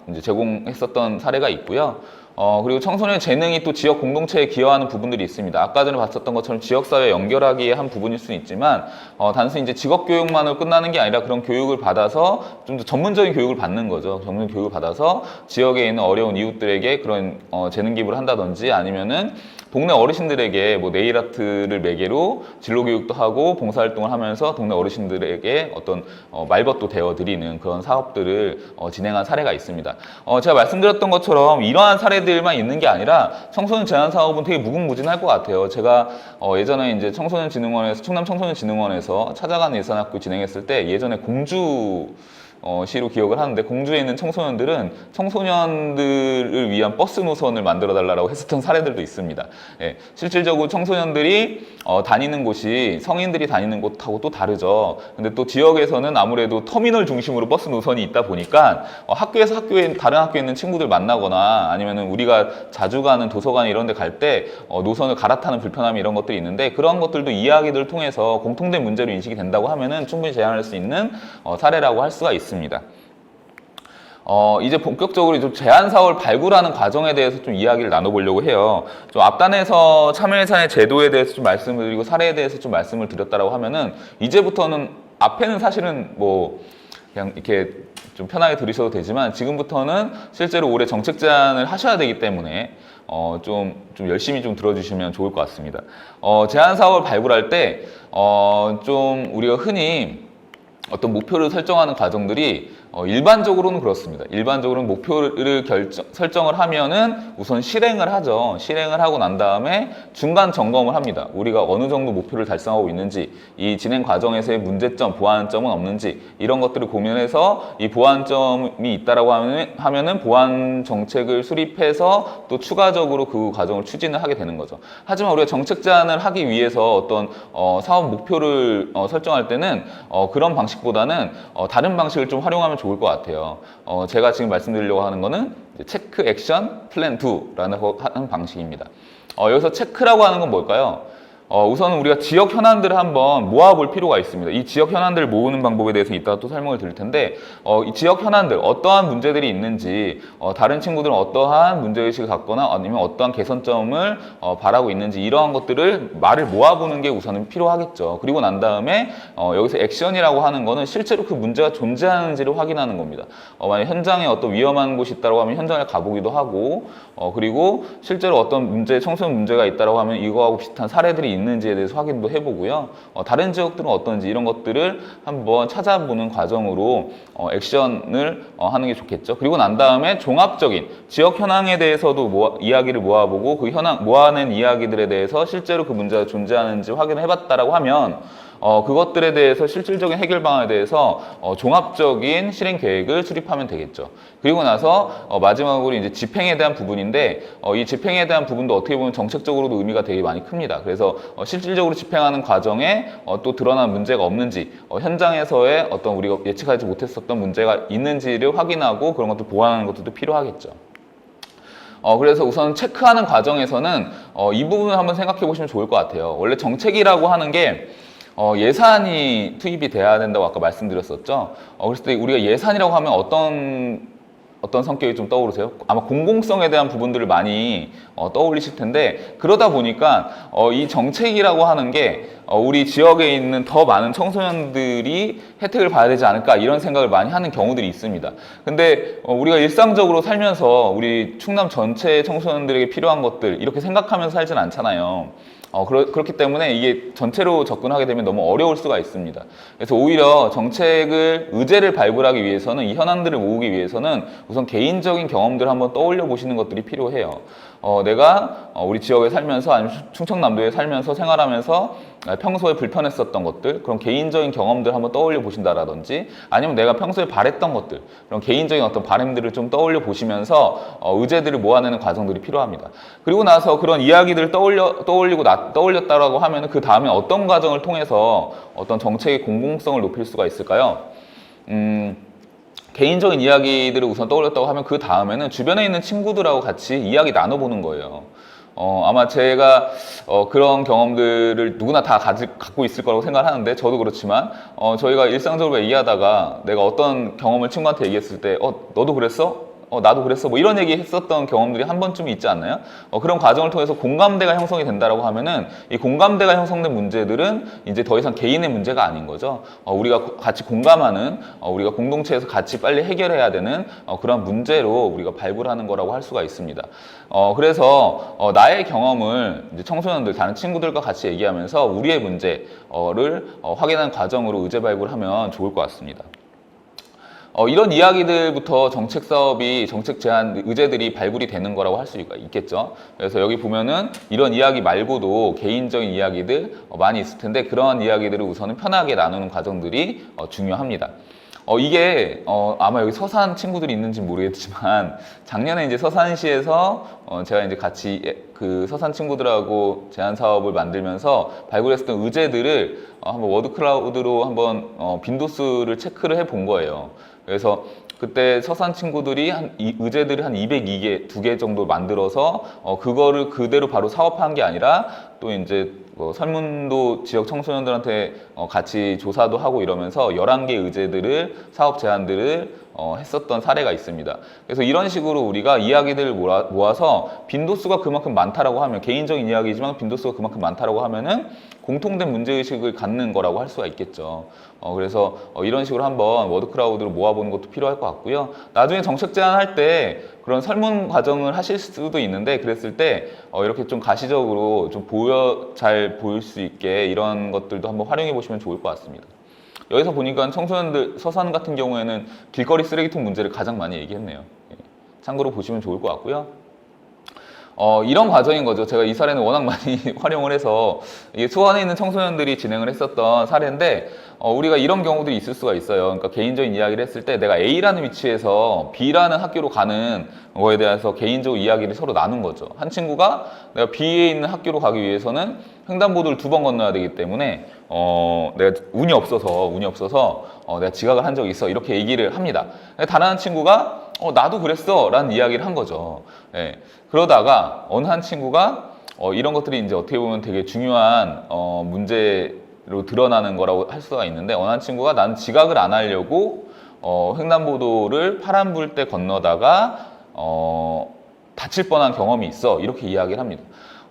Speaker 1: 이제 제공했었던 사례가 있고요. 그리고 청소년 재능이 또 지역 공동체에 기여하는 부분들이 있습니다. 아까 전에 봤었던 것처럼 지역사회 연결하기에 한 부분일 수는 있지만, 단순히 이제 직업 교육만으로 끝나는 게 아니라 그런 교육을 받아서 좀 더 전문적인 교육을 받는 거죠. 전문 교육을 받아서 지역에 있는 어려운 이웃들에게 그런 재능 기부를 한다든지 아니면은 동네 어르신들에게 뭐 네일 아트를 매개로 진로 교육도 하고 봉사활동을 하면서 동네 어르신들에게 어떤 말벗도 되어드리는 그런 사업들을 진행한 사례가 있습니다. 제가 말씀드렸던 것처럼 이러한 사례들만 있는 게 아니라 청소년 제한 사업은 되게 무궁무진할 것 같아요. 제가 예전에 이제 충남 청소년진흥원에서 찾아가는 예산학교 진행했을 때 예전에 시로 기억을 하는데 공주에 있는 청소년들을 위한 버스 노선을 만들어 달라고 했었던 사례들도 있습니다. 실질적으로 청소년들이 다니는 곳이 성인들이 다니는 곳하고 또 다르죠. 근데 또 지역에서는 아무래도 터미널 중심으로 버스 노선이 있다 보니까 다른 학교에 있는 친구들 만나거나 아니면은 우리가 자주 가는 도서관 이런 데 갈 때 노선을 갈아타는 불편함이 이런 것들이 있는데 그런 것들도 이야기들을 통해서 공통된 문제로 인식이 된다고 하면은 충분히 제안할 수 있는 사례라고 할 수가 있습니다. 이제 본격적으로 좀 제안 사업을 발굴하는 과정에 대해서 좀 이야기를 나눠보려고 해요. 좀 앞단에서 참여예산의 제도에 대해서 좀 말씀을 드리고 사례에 대해서 좀 말씀을 드렸다라고 하면은 이제부터는 앞에는 사실은 뭐 그냥 이렇게 좀 편하게 들으셔도 되지만 지금부터는 실제로 올해 정책 제안을 하셔야 되기 때문에 좀 열심히 좀 들어주시면 좋을 것 같습니다. 제안 사업을 발굴할 때 좀 우리가 흔히 어떤 목표를 설정하는 과정들이 일반적으로는 그렇습니다. 일반적으로는 목표를 설정을 하면은 우선 실행을 하죠. 실행을 하고 난 다음에 중간 점검을 합니다. 우리가 어느 정도 목표를 달성하고 있는지, 이 진행 과정에서의 문제점, 보완점은 없는지 이런 것들을 고민해서 이 보완점이 있다라고 하면은 보완 정책을 수립해서 또 추가적으로 그 과정을 추진을 하게 되는 거죠. 하지만 우리가 정책 제안을 하기 위해서 어떤 사업 목표를 설정할 때는 그런 방식보다는 다른 방식을 좀 활용하면 좋을 것 같아요. 제가 지금 말씀드리려고 하는 거는 체크 액션 플랜 2라는 하는 방식입니다. 여기서 체크라고 하는 건 뭘까요? 우선은 우리가 지역 현안들을 한번 모아볼 필요가 있습니다. 이 지역 현안들을 모으는 방법에 대해서 이따가 또 설명을 드릴 텐데, 이 지역 현안들, 어떠한 문제들이 있는지, 다른 친구들은 어떠한 문제의식을 갖거나 아니면 어떠한 개선점을 바라고 있는지, 이러한 것들을 말을 모아보는 게 우선은 필요하겠죠. 그리고 난 다음에 여기서 액션이라고 하는 거는 실제로 그 문제가 존재하는지를 확인하는 겁니다. 만약 현장에 어떤 위험한 곳이 있다고 하면 현장에 가보기도 하고, 그리고 실제로 어떤 청소년 문제가 있다고 하면 이거하고 비슷한 사례들이 있는지에 대해서 확인도 해보고요. 다른 지역들은 어떤지 이런 것들을 한번 찾아보는 과정으로 액션을 하는 게 좋겠죠. 그리고 난 다음에 종합적인 지역 현황에 대해서도 이야기를 모아보고 그 현황 모아낸 이야기들에 대해서 실제로 그 문제가 존재하는지 확인을 해봤다라고 하면 그것들에 대해서 실질적인 해결 방안에 대해서 종합적인 실행 계획을 수립하면 되겠죠. 그리고 나서 마지막으로 이제 집행에 대한 부분인데, 이 집행에 대한 부분도 어떻게 보면 정책적으로도 의미가 되게 많이 큽니다. 그래서 실질적으로 집행하는 과정에 또 드러난 문제가 없는지, 현장에서의 어떤 우리가 예측하지 못했었던 문제가 있는지를 확인하고 그런 것들 보완하는 것도 필요하겠죠. 그래서 우선 체크하는 과정에서는 이 부분을 한번 생각해 보시면 좋을 것 같아요. 원래 정책이라고 하는 게 예산이 투입이 돼야 된다고 아까 말씀드렸었죠. 그랬을 때 우리가 예산이라고 하면 어떤 성격이 좀 떠오르세요? 아마 공공성에 대한 부분들을 많이 떠올리실 텐데, 그러다 보니까 이 정책이라고 하는 게 우리 지역에 있는 더 많은 청소년들이 혜택을 봐야 되지 않을까, 이런 생각을 많이 하는 경우들이 있습니다. 근데 우리가 일상적으로 살면서 우리 충남 전체 청소년들에게 필요한 것들 이렇게 생각하면서 살진 않잖아요. 그렇기 때문에 이게 전체로 접근하게 되면 너무 어려울 수가 있습니다. 그래서 오히려 정책을, 의제를 발굴하기 위해서는, 이 현안들을 모으기 위해서는 우선 개인적인 경험들을 한번 떠올려 보시는 것들이 필요해요. 내가 우리 지역에 살면서 아니면 충청남도에 살면서 생활하면서 평소에 불편했었던 것들, 그런 개인적인 경험들 한번 떠올려 보신다라든지, 아니면 내가 평소에 바랬던 것들, 그런 개인적인 어떤 바램들을 좀 떠올려 보시면서 의제들을 모아내는 과정들이 필요합니다. 그리고 나서 그런 이야기들을 떠올렸다라고 하면 그 다음에 어떤 과정을 통해서 어떤 정책의 공공성을 높일 수가 있을까요? 개인적인 이야기들을 우선 떠올렸다고 하면 그 다음에는 주변에 있는 친구들하고 같이 이야기 나눠보는 거예요. 아마 제가 그런 경험들을 누구나 다 갖고 있을 거라고 생각하는데, 저도 그렇지만 저희가 일상적으로 얘기하다가 내가 어떤 경험을 친구한테 얘기했을 때 너도 그랬어? 나도 그랬어. 뭐 이런 얘기 했었던 경험들이 한 번쯤 있지 않나요? 그런 과정을 통해서 공감대가 형성이 된다라고 하면은, 이 공감대가 형성된 문제들은 이제 더 이상 개인의 문제가 아닌 거죠. 우리가 같이 공감하는, 우리가 공동체에서 같이 빨리 해결해야 되는 그런 문제로 우리가 발굴하는 거라고 할 수가 있습니다. 그래서 나의 경험을 이제 청소년들, 다른 친구들과 같이 얘기하면서 우리의 문제를 확인하는 과정으로 의제 발굴하면 좋을 것 같습니다. 이런 이야기들부터 정책 사업이, 정책 제안 의제들이 발굴이 되는 거라고 할 수 있겠죠. 그래서 여기 보면은 이런 이야기 말고도 개인적인 이야기들 많이 있을 텐데, 그러한 이야기들을 우선은 편하게 나누는 과정들이 중요합니다. 이게 아마 여기 서산 친구들이 있는지 모르겠지만, 작년에 이제 서산시에서 제가 이제 같이 그 서산 친구들하고 제안 사업을 만들면서 발굴했었던 의제들을 한번 워드클라우드로 한번 빈도수를 체크를 해 본 거예요. 그래서 그때 서산 친구들이 의제들을 한 202개, 2개 정도 만들어서 그거를 그대로 바로 사업한 게 아니라 또 이제 설문도 지역 청소년들한테 같이 조사도 하고 이러면서 11개 의제들을, 사업 제안들을 했었던 사례가 있습니다. 그래서 이런 식으로 우리가 이야기들을 모아서 빈도수가 그만큼 많다라고 하면, 개인적인 이야기지만 빈도수가 그만큼 많다라고 하면은 공통된 문제의식을 갖는 거라고 할 수가 있겠죠. 그래서 이런 식으로 한번 워드크라우드로 모아보는 것도 필요할 것 같고요. 나중에 정책 제안할 때 그런 설문 과정을 하실 수도 있는데, 그랬을 때 이렇게 좀 가시적으로 좀 잘 보일 수 있게 이런 것들도 한번 활용해 보시면 좋을 것 같습니다. 여기서 보니까 청소년들, 서산 같은 경우에는 길거리 쓰레기통 문제를 가장 많이 얘기했네요. 참고로 보시면 좋을 것 같고요. 이런 과정인 거죠. 제가 이 사례는 워낙 많이 활용을 해서, 이게 수원에 있는 청소년들이 진행을 했었던 사례인데, 우리가 이런 경우들이 있을 수가 있어요. 그러니까 개인적인 이야기를 했을 때 내가 A라는 위치에서 B라는 학교로 가는 거에 대해서 개인적으로 이야기를 서로 나눈 거죠. 한 친구가 내가 B에 있는 학교로 가기 위해서는 횡단보도를 2번 건너야 되기 때문에 내가 운이 없어서 내가 지각을 한 적이 있어, 이렇게 얘기를 합니다. 다른 한 친구가 나도 그랬어 라는 이야기를 한 거죠. 예. 그러다가 어느 한 친구가 이런 것들이 이제 어떻게 보면 되게 중요한 문제로 드러나는 거라고 할 수가 있는데, 어느 한 친구가 나는 지각을 안 하려고 횡단보도를 파란불 때 건너다가 다칠 뻔한 경험이 있어, 이렇게 이야기를 합니다.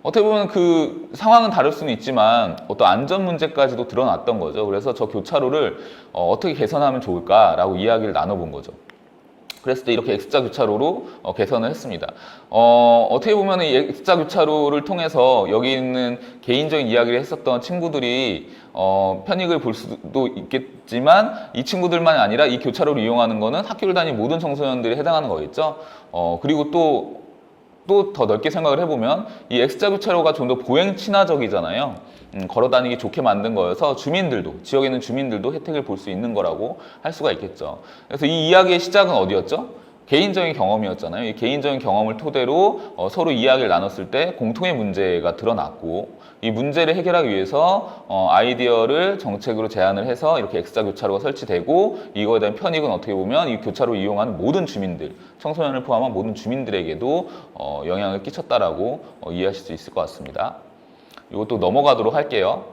Speaker 1: 어떻게 보면 그 상황은 다를 수는 있지만 어떤 안전 문제까지도 드러났던 거죠. 그래서 저 교차로를 어떻게 개선하면 좋을까라고 이야기를 나눠본 거죠. 그랬을 때 이렇게 X자 교차로로 개선을 했습니다. 어떻게 보면 이 X자 교차로를 통해서 여기 있는 개인적인 이야기를 했었던 친구들이 편익을 볼 수도 있겠지만, 이 친구들만이 아니라 이 교차로를 이용하는 거는 학교를 다니는 모든 청소년들이 해당하는 거겠죠. 그리고 또 더 넓게 생각을 해보면 이 X자 교차로가 좀 더 보행 친화적이잖아요. 걸어 다니기 좋게 만든 거여서 주민들도, 지역에 있는 주민들도 혜택을 볼 수 있는 거라고 할 수가 있겠죠. 그래서 이 이야기의 시작은 어디였죠? 개인적인 경험이었잖아요. 이 개인적인 경험을 토대로 서로 이야기를 나눴을 때 공통의 문제가 드러났고, 이 문제를 해결하기 위해서 아이디어를 정책으로 제안을 해서 이렇게 X자 교차로가 설치되고, 이거에 대한 편익은 어떻게 보면 이 교차로를 이용하는 모든 주민들, 청소년을 포함한 모든 주민들에게도 영향을 끼쳤다라고 이해하실 수 있을 것 같습니다. 이것도 넘어가도록 할게요.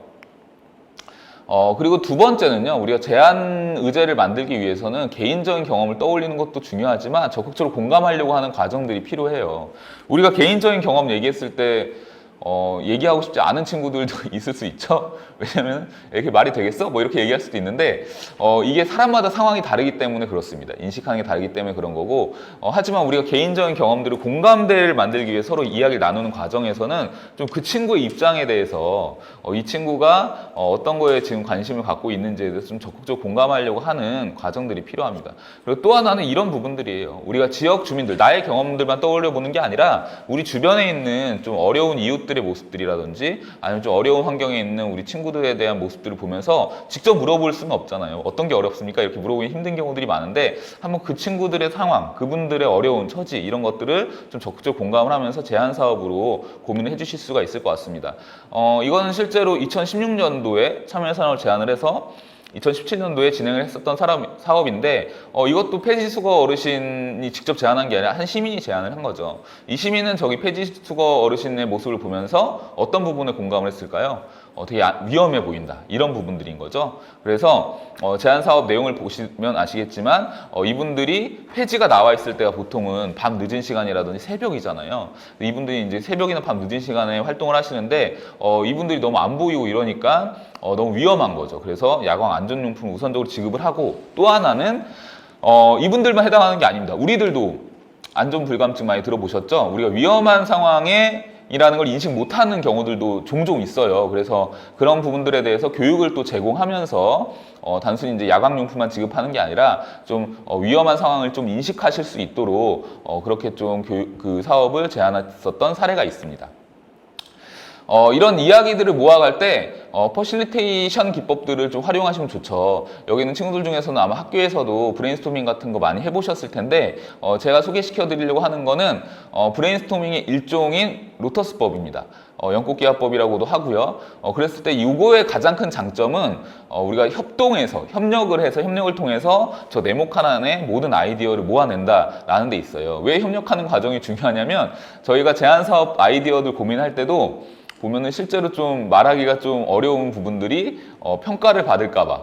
Speaker 1: 그리고 두 번째는요, 우리가 제안 의제를 만들기 위해서는 개인적인 경험을 떠올리는 것도 중요하지만 적극적으로 공감하려고 하는 과정들이 필요해요. 우리가 개인적인 경험 얘기했을 때 얘기하고 싶지 않은 친구들도 있을 수 있죠. 왜냐면 이렇게 말이 되겠어? 뭐 이렇게 얘기할 수도 있는데, 이게 사람마다 상황이 다르기 때문에 그렇습니다. 인식하는 게 다르기 때문에 그런 거고, 하지만 우리가 개인적인 경험들을 공감대를 만들기 위해 서로 이야기를 나누는 과정에서는 좀 그 친구의 입장에 대해서 이 친구가 어떤 거에 지금 관심을 갖고 있는지에 대해서 좀 적극적으로 공감하려고 하는 과정들이 필요합니다. 그리고 또 하나는 이런 부분들이에요. 우리가 지역 주민들, 나의 경험들만 떠올려 보는 게 아니라 우리 주변에 있는 좀 어려운 이웃들의 모습들이라든지, 아니면 좀 어려운 환경에 있는 우리 친구들에 대한 모습들을 보면서 직접 물어볼 수는 없잖아요. 어떤 게 어렵습니까? 이렇게 물어보기 힘든 경우들이 많은데, 한번 그 친구들의 상황, 그분들의 어려운 처지, 이런 것들을 좀 적극적으로 공감을 하면서 제안 사업으로 고민을 해주실 수가 있을 것 같습니다. 이거는 실제로 2016년도에 참여예산을 제안을 해서 2017년도에 진행을 했었던 사업인데, 이것도 폐지수거 어르신이 직접 제안한 게 아니라 한 시민이 제안을 한 거죠. 이 시민은 저기 폐지수거 어르신의 모습을 보면서 어떤 부분에 공감을 했을까요? 되게 위험해 보인다, 이런 부분들인 거죠. 그래서 제안 사업 내용을 보시면 아시겠지만 이분들이 폐지가 나와 있을 때가 보통은 밤 늦은 시간이라든지 새벽이잖아요. 이분들이 이제 새벽이나 밤 늦은 시간에 활동을 하시는데 이분들이 너무 안 보이고 이러니까 너무 위험한 거죠. 그래서 야광 안전용품을 우선적으로 지급을 하고, 또 하나는 이분들만 해당하는 게 아닙니다. 우리들도 안전불감증 많이 들어보셨죠? 우리가 위험한 상황에 이라는 걸 인식 못하는 경우들도 종종 있어요. 그래서 그런 부분들에 대해서 교육을 또 제공하면서 단순히 이제 야광용품만 지급하는 게 아니라 좀 위험한 상황을 좀 인식하실 수 있도록 그렇게 좀 그 사업을 제안했었던 사례가 있습니다. 이런 이야기들을 모아갈 때 퍼실리테이션 기법들을 좀 활용하시면 좋죠. 여기 있는 친구들 중에서는 아마 학교에서도 브레인스토밍 같은 거 많이 해보셨을 텐데, 제가 소개시켜 드리려고 하는 거는 브레인스토밍의 일종인 로터스법입니다. 연꽃기하법이라고도 하고요. 그랬을 때 이거의 가장 큰 장점은 우리가 협력을 통해서 저 네모 칸 안에 모든 아이디어를 모아낸다라는 데 있어요. 왜 협력하는 과정이 중요하냐면, 저희가 제안사업 아이디어들 고민할 때도 보면은 실제로 좀 말하기가 좀 어려운 부분들이 평가를 받을까봐,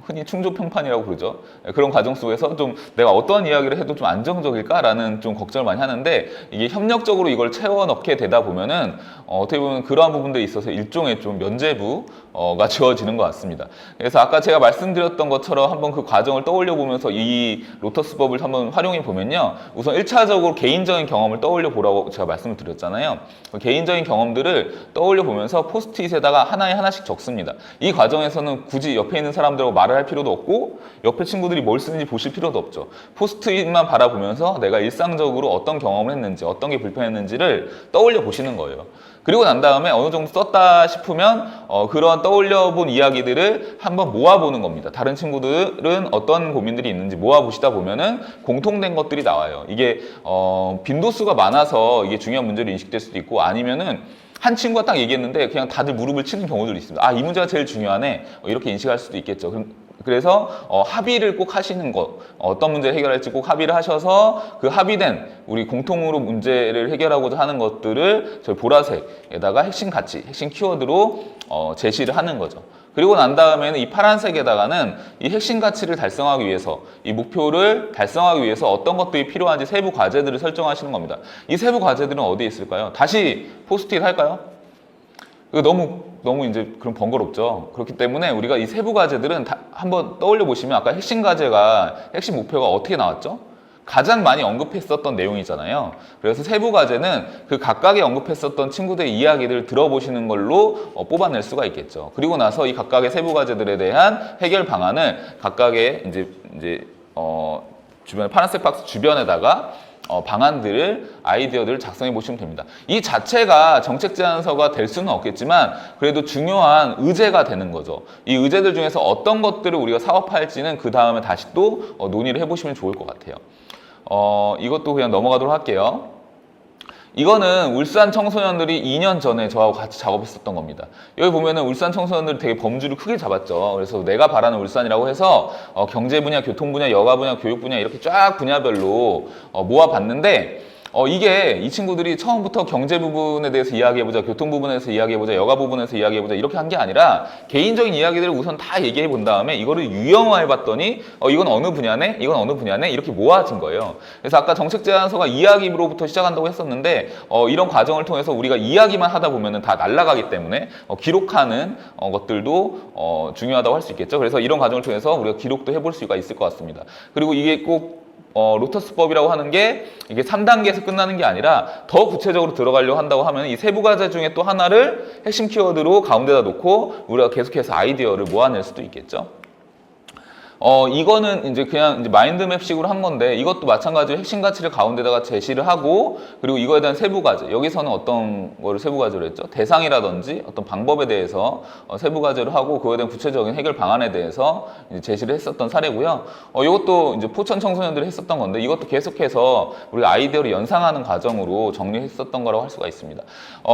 Speaker 1: 흔히 충족평판이라고 그러죠. 그런 과정 속에서 좀 내가 어떠한 이야기를 해도 좀 안정적일까라는 좀 걱정을 많이 하는데, 이게 협력적으로 이걸 채워 넣게 되다 보면은 어떻게 보면 그러한 부분들에 있어서 일종의 좀 면죄부가 주어지는 것 같습니다. 그래서 아까 제가 말씀드렸던 것처럼 한번 그 과정을 떠올려 보면서 이 로터스법을 한번 활용해 보면요, 우선 1차적으로 개인적인 경험을 떠올려 보라고 제가 말씀을 드렸잖아요. 개인적인 경험들을 떠올려 보면서 포스트잇에다가 하나씩 적습니다. 이 과정에서는 굳이 옆에 있는 사람들하고 말을 할 필요도 없고, 옆에 친구들이 뭘 쓰는지 보실 필요도 없죠. 포스트잇만 바라보면서 내가 일상적으로 어떤 경험을 했는지, 어떤 게 불편했는지를 떠올려 보시는 거예요. 그리고 난 다음에 어느 정도 썼다 싶으면 그런 떠올려 본 이야기들을 한번 모아보는 겁니다. 다른 친구들은 어떤 고민들이 있는지 모아보시다 보면은 공통된 것들이 나와요. 이게 빈도수가 많아서 이게 중요한 문제로 인식될 수도 있고, 아니면은 한 친구가 딱 얘기했는데 그냥 다들 무릎을 치는 경우들이 있습니다. 이 문제가 제일 중요하네, 이렇게 인식할 수도 있겠죠. 그래서 합의를 꼭 하시는 것, 어떤 문제를 해결할지 꼭 합의를 하셔서 그 합의된 우리 공통으로 문제를 해결하고자 하는 것들을 저희 보라색에다가 핵심 가치, 핵심 키워드로 제시를 하는 거죠. 그리고 난 다음에는 이 파란색에다가는 이 핵심 가치를 달성하기 위해서, 이 목표를 달성하기 위해서 어떤 것들이 필요한지 세부 과제들을 설정하시는 겁니다. 이 세부 과제들은 어디에 있을까요? 다시 포스트잇 할까요? 이거 너무 이제 그럼 번거롭죠. 그렇기 때문에 우리가 이 세부 과제들은 한번 떠올려 보시면 아까 핵심 과제가, 핵심 목표가 어떻게 나왔죠? 가장 많이 언급했었던 내용이잖아요. 그래서 세부 과제는 그 각각의 언급했었던 친구들의 이야기를 들어보시는 걸로 뽑아낼 수가 있겠죠. 그리고 나서 이 각각의 세부 과제들에 대한 해결 방안을 각각의 주변 파란색 박스 주변에다가 방안들을, 아이디어들을 작성해 보시면 됩니다. 이 자체가 정책 제안서가 될 수는 없겠지만 그래도 중요한 의제가 되는 거죠. 이 의제들 중에서 어떤 것들을 우리가 사업할지는 그 다음에 다시 또 논의를 해보시면 좋을 것 같아요. 이것도 그냥 넘어가도록 할게요. 이거는 울산 청소년들이 2년 전에 저하고 같이 작업했었던 겁니다. 여기 보면은 울산 청소년들이 되게 범주를 크게 잡았죠. 그래서 내가 바라는 울산이라고 해서 경제 분야, 교통 분야, 여가 분야, 교육 분야 이렇게 쫙 분야별로 모아봤는데 이게 이 친구들이 처음부터 경제 부분에 대해서 이야기해보자, 교통 부분에서 이야기해보자, 여가 부분에서 이야기해보자 이렇게 한 게 아니라 개인적인 이야기들을 우선 다 얘기해 본 다음에 이거를 유형화해봤더니 이건 어느 분야네? 이건 어느 분야네? 이렇게 모아진 거예요. 그래서 아까 정책 제안서가 이야기로부터 시작한다고 했었는데 이런 과정을 통해서 우리가 이야기만 하다 보면은 다 날아가기 때문에 기록하는 것들도 중요하다고 할 수 있겠죠. 그래서 이런 과정을 통해서 우리가 기록도 해볼 수가 있을 것 같습니다. 그리고 이게 꼭 로터스법이라고 하는 게 이게 3단계에서 끝나는 게 아니라 더 구체적으로 들어가려고 한다고 하면 이 세부 과제 중에 또 하나를 핵심 키워드로 가운데다 놓고 우리가 계속해서 아이디어를 모아낼 수도 있겠죠. 이거는 이제 그냥 이제 마인드맵식으로 한 건데 이것도 마찬가지로 핵심 가치를 가운데다가 제시를 하고 그리고 이거에 대한 세부 과제, 여기서는 어떤 거를 세부 과제로 했죠? 대상이라든지 어떤 방법에 대해서 세부 과제로 하고 그거에 대한 구체적인 해결 방안에 대해서 이제 제시를 했었던 사례고요. 이것도 이제 포천 청소년들이 했었던 건데 이것도 계속해서 우리가 아이디어를 연상하는 과정으로 정리했었던 거라고 할 수가 있습니다.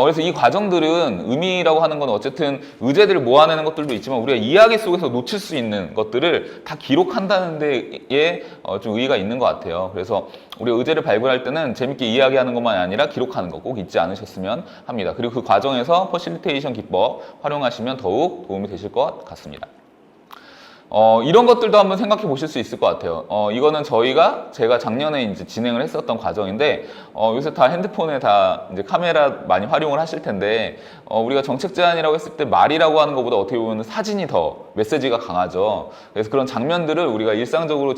Speaker 1: 그래서 이 과정들은 의미라고 하는 건 어쨌든 의제들을 모아내는 것들도 있지만 우리가 이야기 속에서 놓칠 수 있는 것들을 다 기록한다는 데에 좀 의의가 있는 것 같아요. 그래서 우리가 의제를 발굴할 때는 재밌게 이야기하는 것만 아니라 기록하는 거 꼭 잊지 않으셨으면 합니다. 그리고 그 과정에서 퍼실리테이션 기법 활용하시면 더욱 도움이 되실 것 같습니다. 이런 것들도 한번 생각해 보실 수 있을 것 같아요. 이거는 제가 작년에 이제 진행을 했었던 과정인데, 요새 다 핸드폰에 다 이제 카메라 많이 활용을 하실 텐데, 우리가 정책 제안이라고 했을 때 말이라고 하는 것보다 어떻게 보면 사진이 더 메시지가 강하죠. 그래서 그런 장면들을 우리가 일상적으로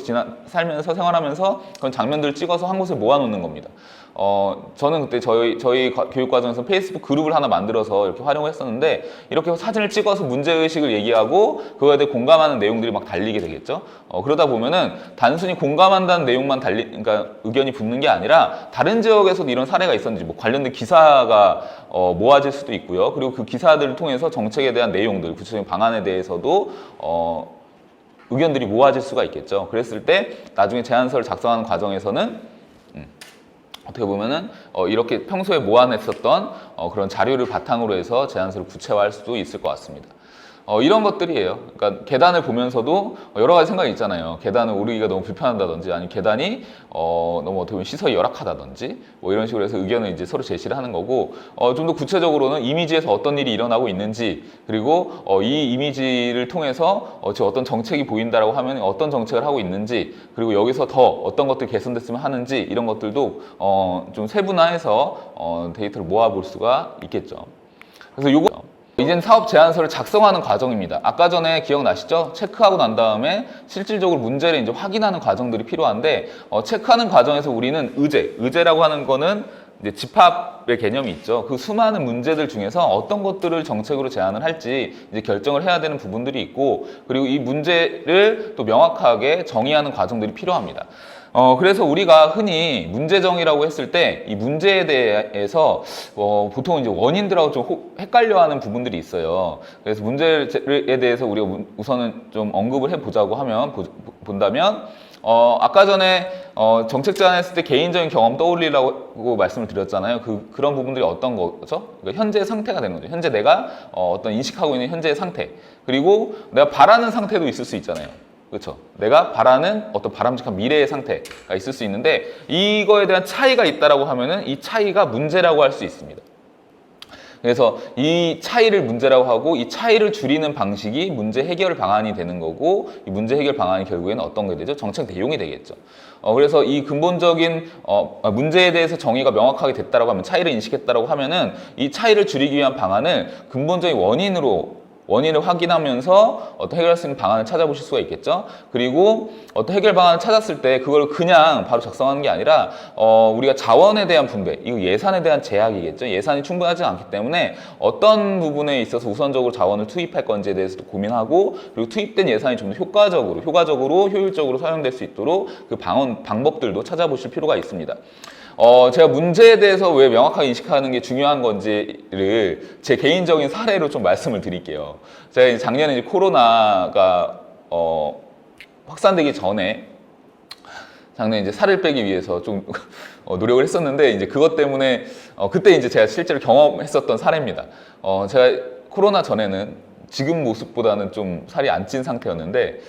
Speaker 1: 살면서 생활하면서 그런 장면들을 찍어서 한 곳에 모아놓는 겁니다. 저는 그때 저희 교육 과정에서 페이스북 그룹을 하나 만들어서 이렇게 활용을 했었는데 이렇게 사진을 찍어서 문제의식을 얘기하고 그거에 대해 공감하는 내용들이 막 달리게 되겠죠. 그러다 보면은 단순히 공감한다는 내용만 그러니까 의견이 붙는 게 아니라 다른 지역에서도 이런 사례가 있었는지 뭐 관련된 기사가 모아질 수도 있고요. 그리고 그 기사들을 통해서 정책에 대한 내용들, 구체적인 방안에 대해서도 의견들이 모아질 수가 있겠죠. 그랬을 때 나중에 제안서를 작성하는 과정에서는 어떻게 보면은 이렇게 평소에 모아냈었던 그런 자료를 바탕으로 해서 제안서를 구체화할 수도 있을 것 같습니다. 이런 것들이에요. 그러니까 계단을 보면서도 여러 가지 생각이 있잖아요. 계단을 오르기가 너무 불편하다든지 아니면 계단이 너무 어떻게 보면 시설이 열악하다든지 뭐 이런 식으로 해서 의견을 이제 서로 제시를 하는 거고 좀 더 구체적으로는 이미지에서 어떤 일이 일어나고 있는지 그리고 이 이미지를 통해서 어떤 정책이 보인다라고 하면 어떤 정책을 하고 있는지 그리고 여기서 더 어떤 것들이 개선됐으면 하는지 이런 것들도 좀 세분화해서 데이터를 모아볼 수가 있겠죠. 그래서 요거 이제는 사업 제안서를 작성하는 과정입니다. 아까 전에 기억나시죠? 체크하고 난 다음에 실질적으로 문제를 이제 확인하는 과정들이 필요한데 체크하는 과정에서 우리는 의제라고 하는 거는 이제 집합의 개념이 있죠. 그 수많은 문제들 중에서 어떤 것들을 정책으로 제안을 할지 이제 결정을 해야 되는 부분들이 있고 그리고 이 문제를 또 명확하게 정의하는 과정들이 필요합니다. 그래서 우리가 흔히 문제정의라고 했을 때 이 문제에 대해서 보통 이제 원인들하고 좀 헷갈려하는 부분들이 있어요. 그래서 문제에 대해서 우리가 우선은 좀 언급을 해보자고 하면 본다면 아까 전에 정책 제안했을 때 개인적인 경험 떠올리라고 말씀을 드렸잖아요. 그런 부분들이 어떤 거죠? 그러니까 현재의 상태가 되는 거죠. 현재 내가 어떤 인식하고 있는 현재의 상태. 그리고 내가 바라는 상태도 있을 수 있잖아요. 그렇죠. 내가 바라는 어떤 바람직한 미래의 상태가 있을 수 있는데 이거에 대한 차이가 있다라고 하면은 이 차이가 문제라고 할 수 있습니다. 그래서 이 차이를 문제라고 하고 이 차이를 줄이는 방식이 문제 해결 방안이 되는 거고 이 문제 해결 방안이 결국에는 어떤 게 되죠? 정책 내용이 되겠죠. 그래서 이 근본적인 문제에 대해서 정의가 명확하게 됐다라고 하면 차이를 인식했다라고 하면은 이 차이를 줄이기 위한 방안을 근본적인 원인을 확인하면서 어떤 해결할 수 있는 방안을 찾아보실 수가 있겠죠. 그리고 어떤 해결 방안을 찾았을 때 그걸 그냥 바로 작성하는 게 아니라 우리가 자원에 대한 분배, 이거 예산에 대한 제약이겠죠. 예산이 충분하지 않기 때문에 어떤 부분에 있어서 우선적으로 자원을 투입할 건지에 대해서도 고민하고 그리고 투입된 예산이 좀 더 효과적으로 효율적으로 사용될 수 있도록 그 방법들도 찾아보실 필요가 있습니다. 제가 문제에 대해서 왜 명확하게 인식하는 게 중요한 건지를 제 개인적인 사례로 좀 말씀을 드릴게요. 제가 이제 작년에 이제 코로나가 확산되기 전에 작년에 이제 살을 빼기 위해서 좀 노력을 했었는데 이제 그것 때문에 그때 이제 제가 실제로 경험했었던 사례입니다. 제가 코로나 전에는 지금 모습보다는 좀 살이 안 찐 상태였는데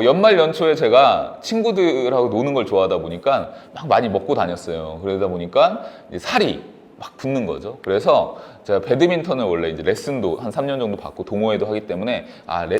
Speaker 1: 연말 연초에 제가 친구들하고 노는 걸 좋아하다 보니까 막 많이 먹고 다녔어요. 그러다 보니까 이제 살이 막 붙는 거죠. 그래서 제가 배드민턴을 원래 이제 레슨도 한 3년 정도 받고 동호회도 하기 때문에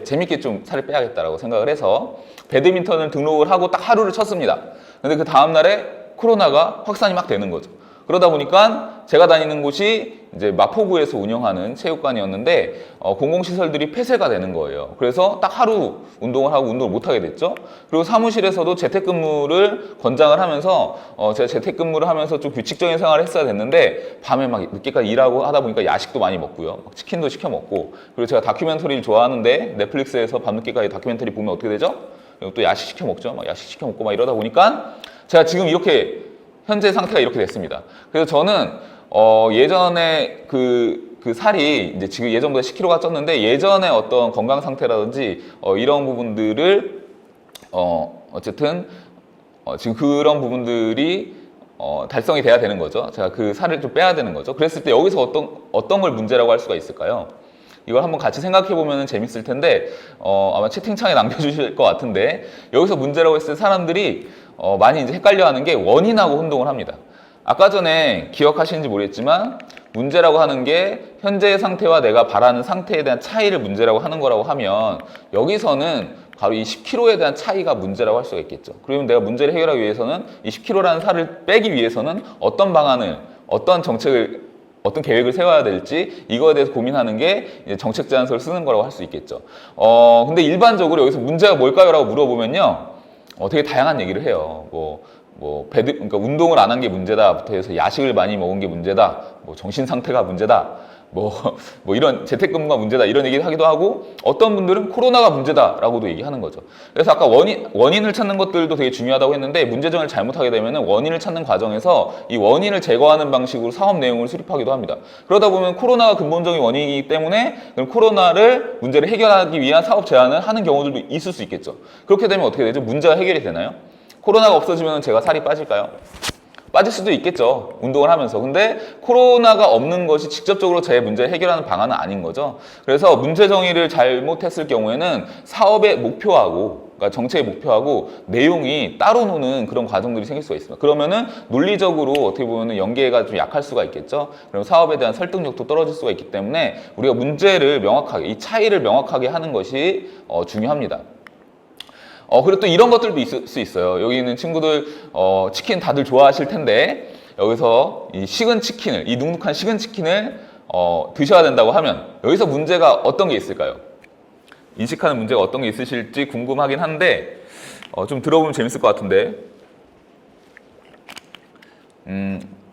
Speaker 1: 재밌게 좀 살을 빼야겠다라고 생각을 해서 배드민턴을 등록을 하고 딱 하루를 쳤습니다. 근데 그 다음 날에 코로나가 확산이 막 되는 거죠. 그러다 보니까 제가 다니는 곳이 이제 마포구에서 운영하는 체육관이었는데 공공시설들이 폐쇄가 되는 거예요. 그래서 딱 하루 운동을 하고 운동을 못 하게 됐죠. 그리고 사무실에서도 재택근무를 권장을 하면서 제가 재택근무를 하면서 좀 규칙적인 생활을 했어야 됐는데 밤에 막 늦게까지 일하고 하다 보니까 야식도 많이 먹고요. 치킨도 시켜 먹고 그리고 제가 다큐멘터리를 좋아하는데 넷플릭스에서 밤늦게까지 다큐멘터리 보면 어떻게 되죠? 그리고 또 야식 시켜 먹죠. 막 야식 시켜 먹고 막 이러다 보니까 제가 지금 이렇게 현재 상태가 이렇게 됐습니다. 그래서 저는 예전에 그 살이 이제 지금 예전보다 10kg가 쪘는데 예전에 어떤 건강 상태라든지 이런 부분들을 어쨌든 지금 그런 부분들이 달성이 돼야 되는 거죠. 제가 그 살을 좀 빼야 되는 거죠. 그랬을 때 여기서 어떤 걸 문제라고 할 수가 있을까요? 이걸 한번 같이 생각해 보면 재밌을 텐데 아마 채팅창에 남겨주실 것 같은데 여기서 문제라고 했을 때 사람들이 많이 이제 헷갈려하는 게 원인하고 혼동을 합니다. 아까 전에 기억하시는지 모르겠지만 문제라고 하는 게 현재의 상태와 내가 바라는 상태에 대한 차이를 문제라고 하는 거라고 하면 여기서는 바로 이 10kg에 대한 차이가 문제라고 할 수가 있겠죠. 그러면 내가 문제를 해결하기 위해서는 이 10kg라는 살을 빼기 위해서는 어떤 방안을, 어떤 정책을, 어떤 계획을 세워야 될지 이거에 대해서 고민하는 게 이제 정책 제안서를 쓰는 거라고 할 수 있겠죠. 근데 일반적으로 여기서 문제가 뭘까요? 라고 물어보면요. 되게 다양한 얘기를 해요. 그러니까 운동을 안 한 게 문제다부터 해서 야식을 많이 먹은 게 문제다. 정신 상태가 문제다. 이런 재택근무가 문제다. 이런 얘기를 하기도 하고 어떤 분들은 코로나가 문제다라고도 얘기하는 거죠. 그래서 아까 원인을 찾는 것들도 되게 중요하다고 했는데 문제 정의를 잘못하게 되면 원인을 찾는 과정에서 이 원인을 제거하는 방식으로 사업 내용을 수립하기도 합니다. 그러다 보면 코로나가 근본적인 원인이기 때문에 그럼 문제를 해결하기 위한 사업 제안을 하는 경우들도 있을 수 있겠죠. 그렇게 되면 어떻게 되죠? 문제가 해결이 되나요? 코로나가 없어지면 제가 살이 빠질까요? 빠질 수도 있겠죠. 운동을 하면서. 근데 코로나가 없는 것이 직접적으로 제 문제를 해결하는 방안은 아닌 거죠. 그래서 문제 정의를 잘못했을 경우에는 사업의 목표하고 그러니까 정책의 목표하고 내용이 따로 노는 그런 과정들이 생길 수가 있습니다. 그러면은 논리적으로 어떻게 보면 연계가 좀 약할 수가 있겠죠. 그럼 사업에 대한 설득력도 떨어질 수가 있기 때문에 우리가 문제를 명확하게, 이 차이를 명확하게 하는 것이 중요합니다. 그리고 또 이런 것들도 있을 수 있어요. 여기 있는 친구들 치킨 다들 좋아하실 텐데 여기서 이 식은 치킨을, 이 눅눅한 식은 치킨을 드셔야 된다고 하면 여기서 문제가 어떤 게 있을까요? 인식하는 문제가 어떤 게 있으실지 궁금하긴 한데 좀 들어보면 재밌을 것 같은데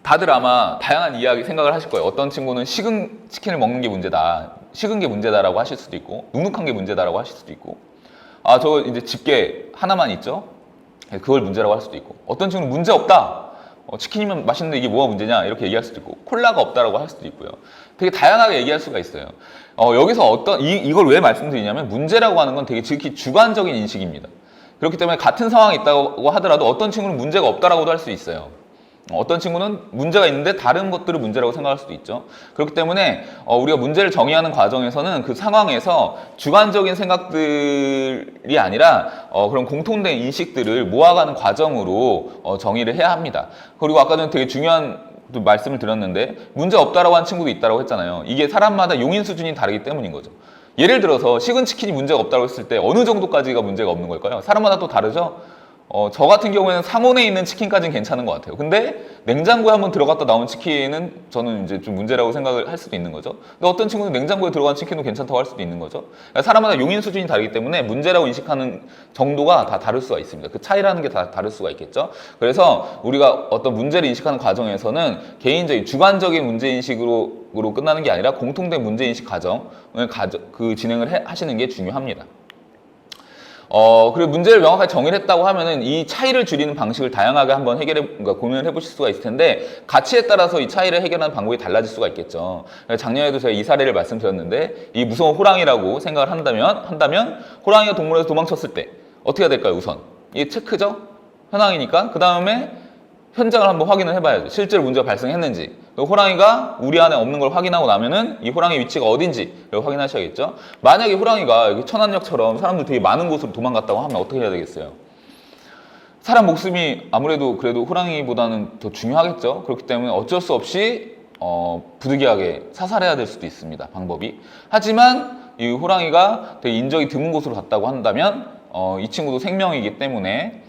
Speaker 1: 다들 아마 다양한 이야기 생각을 하실 거예요. 어떤 친구는 식은 치킨을 먹는 게 문제다, 식은 게 문제다라고 하실 수도 있고 눅눅한 게 문제다라고 하실 수도 있고 저거 이제 집게 하나만 있죠? 그걸 문제라고 할 수도 있고 어떤 친구는 문제 없다. 치킨이면 맛있는데 이게 뭐가 문제냐? 이렇게 얘기할 수도 있고 콜라가 없다라고 할 수도 있고요. 되게 다양하게 얘기할 수가 있어요. 여기서 이걸 왜 말씀드리냐면 문제라고 하는 건 되게 지극히 주관적인 인식입니다. 그렇기 때문에 같은 상황이 있다고 하더라도 어떤 친구는 문제가 없다라고도 할 수 있어요. 어떤 친구는 문제가 있는데 다른 것들을 문제라고 생각할 수도 있죠. 그렇기 때문에 우리가 문제를 정의하는 과정에서는 그 상황에서 주관적인 생각들이 아니라 그런 공통된 인식들을 모아가는 과정으로 정의를 해야 합니다. 그리고 아까 전에 되게 중요한 또 말씀을 드렸는데 문제 없다라고 한 친구도 있다고 했잖아요. 이게 사람마다 용인 수준이 다르기 때문인 거죠. 예를 들어서 식은 치킨이 문제가 없다고 했을 때 어느 정도까지가 문제가 없는 걸까요? 사람마다 또 다르죠? 저 같은 경우에는 상온에 있는 치킨까지는 괜찮은 것 같아요. 근데 냉장고에 한번 들어갔다 나온 치킨은 저는 이제 좀 문제라고 생각을 할 수도 있는 거죠. 근데 어떤 친구는 냉장고에 들어간 치킨도 괜찮다고 할 수도 있는 거죠. 그러니까 사람마다 용인 수준이 다르기 때문에 문제라고 인식하는 정도가 다 다를 수가 있습니다. 그 차이라는 게 다 다를 수가 있겠죠. 그래서 우리가 어떤 문제를 인식하는 과정에서는 개인적인 주관적인 문제인식으로 끝나는 게 아니라 공통된 문제인식 과정을 진행을 하시는 게 중요합니다. 그리고 문제를 명확하게 정의를 했다고 하면은 이 차이를 줄이는 방식을 다양하게 한번 그러니까 고민을 해보실 수가 있을 텐데, 가치에 따라서 이 차이를 해결하는 방법이 달라질 수가 있겠죠. 작년에도 제가 이 사례를 말씀드렸는데, 이 무서운 호랑이라고 생각을 한다면 호랑이가 동물에서 도망쳤을 때 어떻게 해야 될까요? 우선 이게 체크죠? 현황이니까. 그 다음에 현장을 한번 확인을 해봐야죠. 실제로 문제가 발생했는지. 호랑이가 우리 안에 없는 걸 확인하고 나면은 이 호랑이 위치가 어딘지를 확인하셔야겠죠. 만약에 호랑이가 여기 천안역처럼 사람들 되게 많은 곳으로 도망갔다고 하면 어떻게 해야 되겠어요? 사람 목숨이 아무래도 그래도 호랑이보다는 더 중요하겠죠. 그렇기 때문에 어쩔 수 없이 부득이하게 사살해야 될 수도 있습니다. 방법이. 하지만 이 호랑이가 되게 인적이 드문 곳으로 갔다고 한다면 이 친구도 생명이기 때문에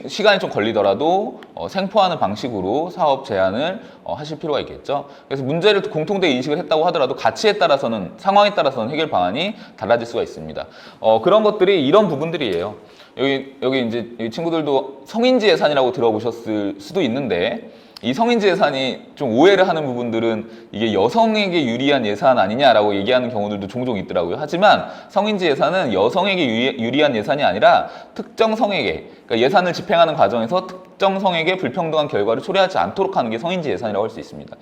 Speaker 1: 시간이 좀 걸리더라도 생포하는 방식으로 사업 제안을 하실 필요가 있겠죠. 그래서 문제를 공통된 인식을 했다고 하더라도 가치에 따라서는, 상황에 따라서는 해결 방안이 달라질 수가 있습니다. 그런 것들이 이런 부분들이에요. 여기 이제 이 친구들도 성인지 예산이라고 들어보셨을 수도 있는데, 이 성인지 예산이 좀 오해를 하는 부분들은 이게 여성에게 유리한 예산 아니냐라고 얘기하는 경우들도 종종 있더라고요. 하지만 성인지 예산은 여성에게 유리한 예산이 아니라 특정 성에게, 그러니까 예산을 집행하는 과정에서 특정 성에게 불평등한 결과를 초래하지 않도록 하는 게 성인지 예산이라고 할 수 있습니다.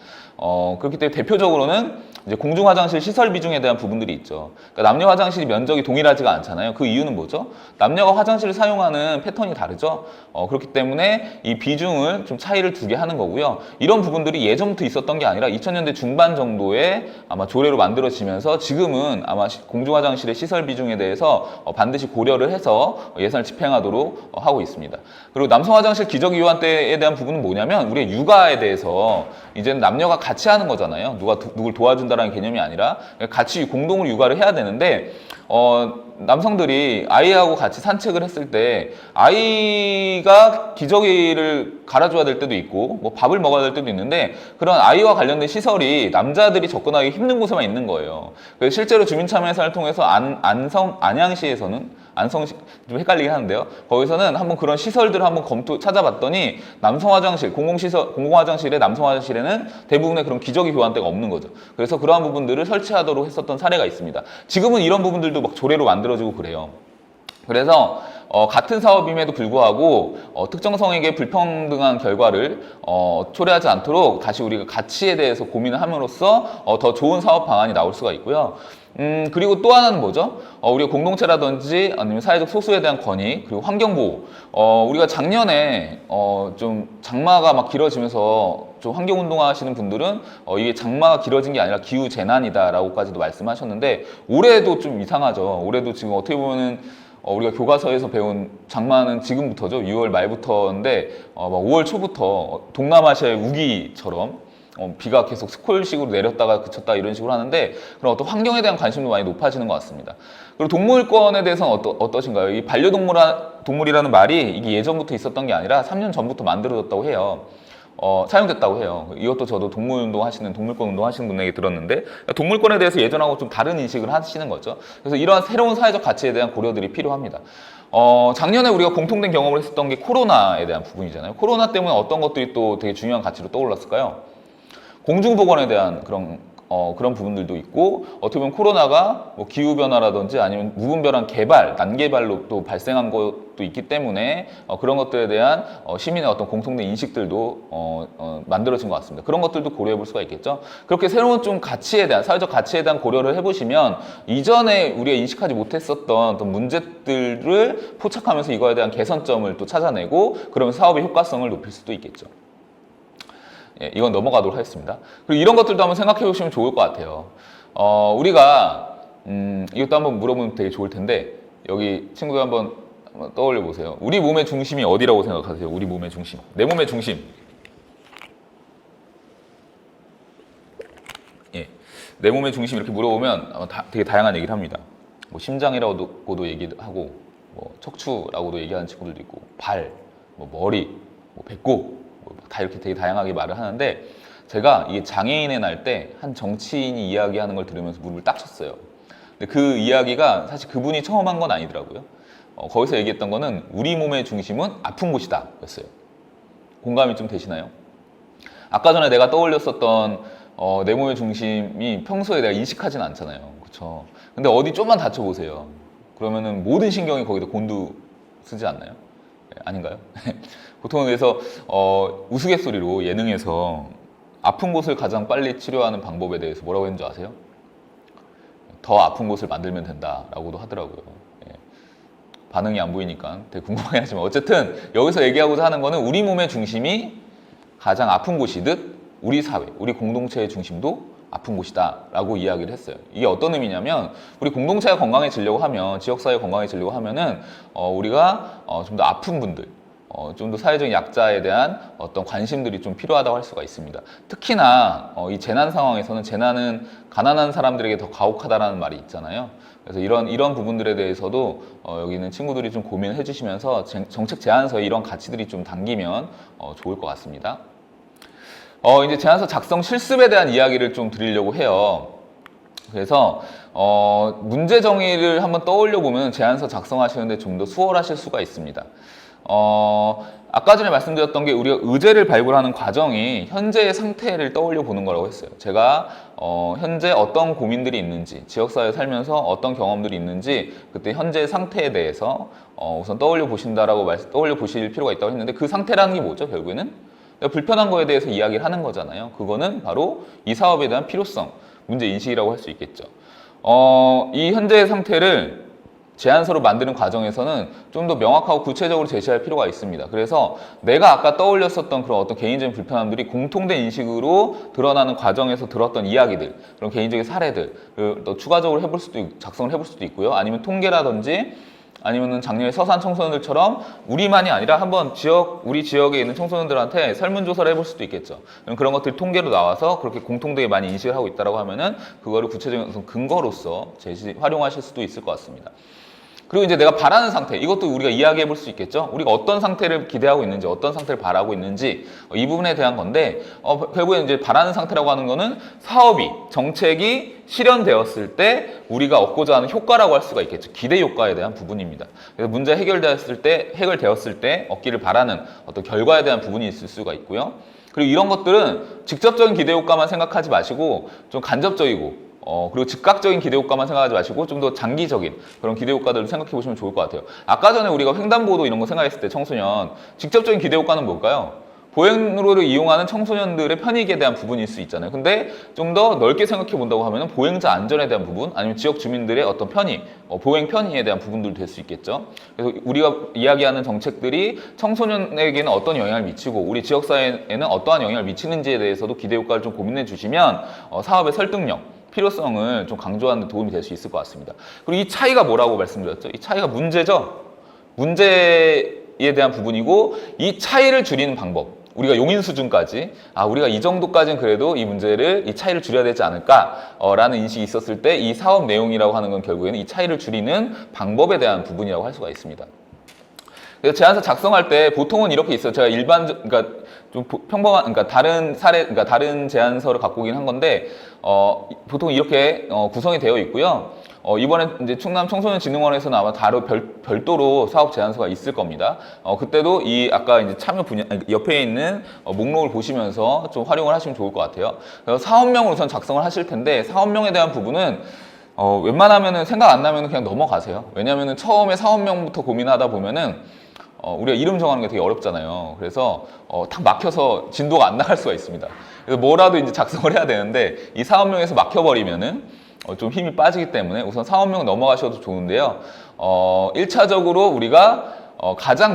Speaker 1: 그렇기 때문에 대표적으로는 이제 공중 화장실 시설 비중에 대한 부분들이 있죠. 그러니까 남녀 화장실이 면적이 동일하지가 않잖아요. 그 이유는 뭐죠? 남녀가 화장실을 사용하는 패턴이 다르죠. 그렇기 때문에 이 비중을 좀 차이를 두게 하는 거고요. 이런 부분들이 예전부터 있었던 게 아니라 2000년대 중반 정도에 아마 조례로 만들어지면서 지금은 아마 공중 화장실의 시설 비중에 대해서 반드시 고려를 해서 예산을 집행하도록 하고 있습니다. 그리고 남성 화장실 기저귀 교환대에 대한 부분은 뭐냐면, 우리가 육아에 대해서 이제는 남녀가 같이 하는 거잖아요. 누굴 도와준다라는 개념이 아니라 같이 공동으로 육아를 해야 되는데, 남성들이 아이하고 같이 산책을 했을 때 아이가 기저귀를 갈아줘야 될 때도 있고 뭐 밥을 먹어야 될 때도 있는데, 그런 아이와 관련된 시설이 남자들이 접근하기 힘든 곳에만 있는 거예요. 그래서 실제로 주민참여예산을 통해서 안양시에서는, 안성시 좀 헷갈리긴 하는데요, 거기서는 한번 그런 시설들을 한번 찾아봤더니 남성 화장실, 공공 화장실에 남성 화장실에는 대부분의 그런 기저귀 교환대가 없는 거죠. 그래서 그러한 부분들을 설치하도록 했었던 사례가 있습니다. 지금은 이런 부분들도 막 조례로 만들어지고 그래요. 그래서 같은 사업임에도 불구하고 특정 성에게 불평등한 결과를 초래하지 않도록 다시 우리가 가치에 대해서 고민을 함으로써 더 좋은 사업 방안이 나올 수가 있고요. 그리고 또 하나는 뭐죠? 우리가 공동체라든지 아니면 사회적 소수에 대한 권익, 그리고 환경보호. 우리가 작년에 좀 장마가 막 길어지면서 좀 환경운동화 하시는 분들은 이게 장마가 길어진 게 아니라 기후재난이다라고까지도 말씀하셨는데, 올해도 좀 이상하죠. 올해도 지금 어떻게 보면은 우리가 교과서에서 배운 장마는 지금부터죠. 6월 말부터인데 막 5월 초부터 동남아시아의 우기처럼 비가 계속 스콜식으로 내렸다가 그쳤다 이런 식으로 하는데, 그런 어떤 환경에 대한 관심도 많이 높아지는 것 같습니다. 그리고 동물권에 대해서는 어떠신가요? 이 반려동물이라는 말이 이게 예전부터 있었던 게 아니라 3년 전부터 만들어졌다고 해요. 사용됐다고 해요. 이것도 저도 동물권 운동 하시는 분에게 들었는데, 동물권에 대해서 예전하고 좀 다른 인식을 하시는 거죠. 그래서 이러한 새로운 사회적 가치에 대한 고려들이 필요합니다. 작년에 우리가 공통된 경험을 했었던 게 코로나에 대한 부분이잖아요. 코로나 때문에 어떤 것들이 또 되게 중요한 가치로 떠올랐을까요? 공중보건에 대한 그런 부분들도 있고, 어떻게 보면 코로나가 뭐 기후변화라든지 아니면 무분별한 난개발로 또 발생한 것도 있기 때문에 그런 것들에 대한 시민의 어떤 공통된 인식들도 만들어진 것 같습니다. 그런 것들도 고려해 볼 수가 있겠죠. 그렇게 새로운 좀 사회적 가치에 대한 고려를 해보시면 이전에 우리가 인식하지 못했었던 어떤 문제들을 포착하면서 이거에 대한 개선점을 또 찾아내고, 그러면 사업의 효과성을 높일 수도 있겠죠. 예, 이건 넘어가도록 하겠습니다. 그리고 이런 것들도 한번 생각해 보시면 좋을 것 같아요. 우리가 이것도 한번 물어보면 되게 좋을 텐데 여기 친구들 한번 떠올려 보세요. 우리 몸의 중심이 어디라고 생각하세요? 우리 몸의 중심, 내 몸의 중심. 예, 내 몸의 중심 이렇게 물어보면 되게 다양한 얘기를 합니다. 뭐 심장이라고도 얘기를 하고, 뭐 척추라고도 얘기하는 친구들도 있고, 발, 뭐 머리, 뭐 배꼽, 다 이렇게 되게 다양하게 말을 하는데, 제가 이게 장애인의 날 때 한 정치인이 이야기하는 걸 들으면서 무릎을 딱 쳤어요. 근데 그 이야기가 사실 그분이 처음 한 건 아니더라고요. 거기서 얘기했던 거는 우리 몸의 중심은 아픈 곳이다 였어요. 공감이 좀 되시나요? 아까 전에 내가 떠올렸었던 내 몸의 중심이 평소에 내가 인식하진 않잖아요. 그렇죠? 근데 어디 좀만 다쳐보세요. 그러면은 모든 신경이 거기다 곤두쓰지 않나요? 네, 아닌가요? 보통 그래서 우스갯소리로 예능에서 아픈 곳을 가장 빨리 치료하는 방법에 대해서 뭐라고 했는지 아세요? 더 아픈 곳을 만들면 된다라고도 하더라고요. 예. 반응이 안 보이니까 되게 궁금하긴 하지만 어쨌든 여기서 얘기하고자 하는 거는 우리 몸의 중심이 가장 아픈 곳이듯 우리 사회, 우리 공동체의 중심도 아픈 곳이다 라고 이야기를 했어요. 이게 어떤 의미냐면 우리 공동체가 건강해지려고 하면, 지역사회가 건강해지려고 하면은 우리가 좀 더 아픈 분들, 좀 더 사회적인 약자에 대한 어떤 관심들이 좀 필요하다고 할 수가 있습니다. 특히나 이 재난 상황에서는 재난은 가난한 사람들에게 더 가혹하다라는 말이 있잖아요. 그래서 이런 부분들에 대해서도 여기 있는 친구들이 좀 고민해 주시면서 정책 제안서에 이런 가치들이 좀 담기면 좋을 것 같습니다. 이제 제안서 작성 실습에 대한 이야기를 좀 드리려고 해요. 그래서 문제 정의를 한번 떠올려 보면 제안서 작성하시는데 좀 더 수월하실 수가 있습니다. 아까 전에 말씀드렸던 게 우리가 의제를 발굴하는 과정이 현재의 상태를 떠올려 보는 거라고 했어요. 제가 현재 어떤 고민들이 있는지, 지역사회에 살면서 어떤 경험들이 있는지 그때 현재의 상태에 대해서 우선 떠올려 보실 필요가 있다고 했는데, 그 상태라는 게 뭐죠? 결국에는 불편한 거에 대해서 이야기를 하는 거잖아요. 그거는 바로 이 사업에 대한 필요성, 문제 인식이라고 할 수 있겠죠. 이 현재의 상태를 제안서로 만드는 과정에서는 좀 더 명확하고 구체적으로 제시할 필요가 있습니다. 그래서 내가 아까 떠올렸었던 그런 어떤 개인적인 불편함들이 공통된 인식으로 드러나는 과정에서 들었던 이야기들, 그런 개인적인 사례들, 또 추가적으로 작성을 해볼 수도 있고요. 아니면 통계라든지 아니면은 작년에 서산 청소년들처럼 우리만이 아니라 한번 우리 지역에 있는 청소년들한테 설문조사를 해볼 수도 있겠죠. 그런 것들이 통계로 나와서 그렇게 공통되게 많이 인식을 하고 있다고 하면은 그거를 구체적인 근거로서 활용하실 수도 있을 것 같습니다. 그리고 이제 내가 바라는 상태, 이것도 우리가 이야기해 볼 수 있겠죠. 우리가 어떤 상태를 기대하고 있는지, 어떤 상태를 바라고 있는지, 이 부분에 대한 건데, 결국에 이제 바라는 상태라고 하는 거는 사업이, 정책이 실현되었을 때 우리가 얻고자 하는 효과라고 할 수가 있겠죠. 기대 효과에 대한 부분입니다. 그래서 문제 해결되었을 때 얻기를 바라는 어떤 결과에 대한 부분이 있을 수가 있고요. 그리고 이런 것들은 직접적인 기대 효과만 생각하지 마시고 좀 간접적이고, 그리고 즉각적인 기대 효과만 생각하지 마시고 좀 더 장기적인 그런 기대 효과들을 생각해 보시면 좋을 것 같아요. 아까 전에 우리가 횡단보도 이런 거 생각했을 때 청소년, 직접적인 기대 효과는 뭘까요? 보행로를 이용하는 청소년들의 편익에 대한 부분일 수 있잖아요. 근데 좀 더 넓게 생각해 본다고 하면 보행자 안전에 대한 부분, 아니면 지역 주민들의 어떤 편의, 보행 편의에 대한 부분들도 될 수 있겠죠. 그래서 우리가 이야기하는 정책들이 청소년에게는 어떤 영향을 미치고 우리 지역사회에는 어떠한 영향을 미치는지에 대해서도 기대 효과를 좀 고민해 주시면 사업의 설득력, 필요성을 좀 강조하는 데 도움이 될 수 있을 것 같습니다. 그리고 이 차이가 뭐라고 말씀드렸죠? 이 차이가 문제죠? 문제에 대한 부분이고, 이 차이를 줄이는 방법, 우리가 용인 수준까지, 우리가 이 정도까지는 그래도 이 차이를 줄여야 되지 않을까라는 인식이 있었을 때 이 사업 내용이라고 하는 건 결국에는 이 차이를 줄이는 방법에 대한 부분이라고 할 수가 있습니다. 그래서 제안서 작성할 때 보통은 이렇게 있어요. 제가 그러니까 좀 평범한, 그러니까 다른 제안서를 갖고 오긴 한 건데, 보통 이렇게 구성이 되어 있고요. 이번에 이제 충남 청소년진흥원에서는 아마 별도로 사업 제안서가 있을 겁니다. 그때도 아까 이제 참여 분야, 옆에 있는 목록을 보시면서 좀 활용을 하시면 좋을 것 같아요. 그래서 사업명을 우선 작성을 하실 텐데, 사업명에 대한 부분은 웬만하면은 생각 안 나면은 그냥 넘어가세요. 왜냐면은 처음에 사업명부터 고민하다 보면은 우리가 이름 정하는 게 되게 어렵잖아요. 그래서 탁 막혀서 진도가 안 나갈 수가 있습니다. 그래서 뭐라도 이제 작성을 해야 되는데 이 사업명에서 막혀버리면은 좀 힘이 빠지기 때문에 우선 사업명 넘어가셔도 좋은데요. 1차적으로 우리가 가장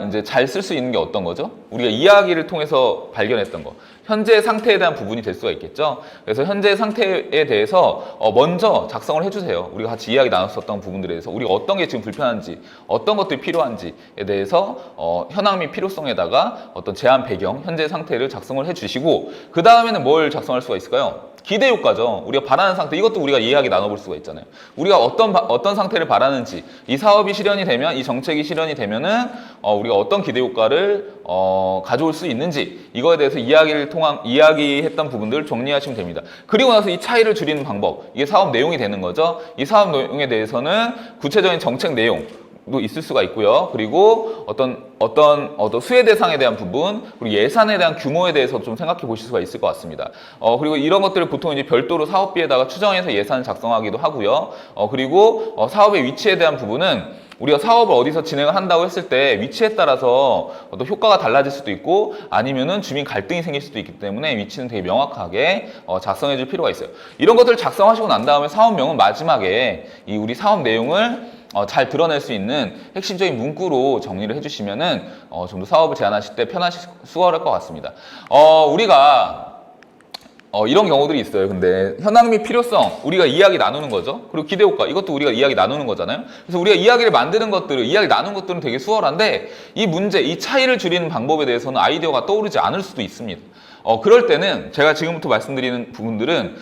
Speaker 1: 이제 잘 쓸 수 있는 게 어떤 거죠? 우리가 이야기를 통해서 발견했던 거. 현재 상태에 대한 부분이 될 수가 있겠죠. 그래서 현재 상태에 대해서 먼저 작성을 해주세요. 우리가 같이 이야기 나눴었던 부분들에 대해서 우리가 어떤 게 지금 불편한지, 어떤 것들이 필요한지에 대해서 현황 및 필요성에다가 어떤 제한 배경, 현재 상태를 작성을 해주시고 그 다음에는 뭘 작성할 수가 있을까요? 기대 효과죠. 우리가 바라는 상태, 이것도 우리가 이야기 나눠볼 수가 있잖아요. 우리가 어떤 상태를 바라는지, 이 사업이 실현이 되면, 이 정책이 실현이 되면은 우리가 어떤 기대 효과를 가져올 수 있는지, 이거에 대해서 이야기했던 부분들을 정리하시면 됩니다. 그리고 나서 이 차이를 줄이는 방법, 이게 사업 내용이 되는 거죠. 이 사업 내용에 대해서는 구체적인 정책 내용 도 있을 수가 있고요. 그리고 어떤 수혜 대상에 대한 부분, 그리고 예산에 대한 규모에 대해서 좀 생각해 보실 수가 있을 것 같습니다. 그리고 이런 것들을 보통 이제 별도로 사업비에다가 추정해서 예산을 작성하기도 하고요. 그리고 사업의 위치에 대한 부분은 우리가 사업을 어디서 진행을 한다고 했을 때 위치에 따라서 어떤 효과가 달라질 수도 있고 아니면은 주민 갈등이 생길 수도 있기 때문에 위치는 되게 명확하게 작성해 줄 필요가 있어요. 이런 것들을 작성하시고 난 다음에 사업명은 마지막에 이 우리 사업 내용을 잘 드러낼 수 있는 핵심적인 문구로 정리를 해주시면은 좀 더 사업을 제안하실 때 수월할 것 같습니다. 우리가 이런 경우들이 있어요. 근데 현황 및 필요성 우리가 이야기 나누는 거죠. 그리고 기대 효과 이것도 우리가 이야기 나누는 거잖아요. 그래서 우리가 이야기를 만드는 것들을 이야기 나누는 것들은 되게 수월한데 이 문제, 이 차이를 줄이는 방법에 대해서는 아이디어가 떠오르지 않을 수도 있습니다. 그럴 때는 제가 지금부터 말씀드리는 부분들은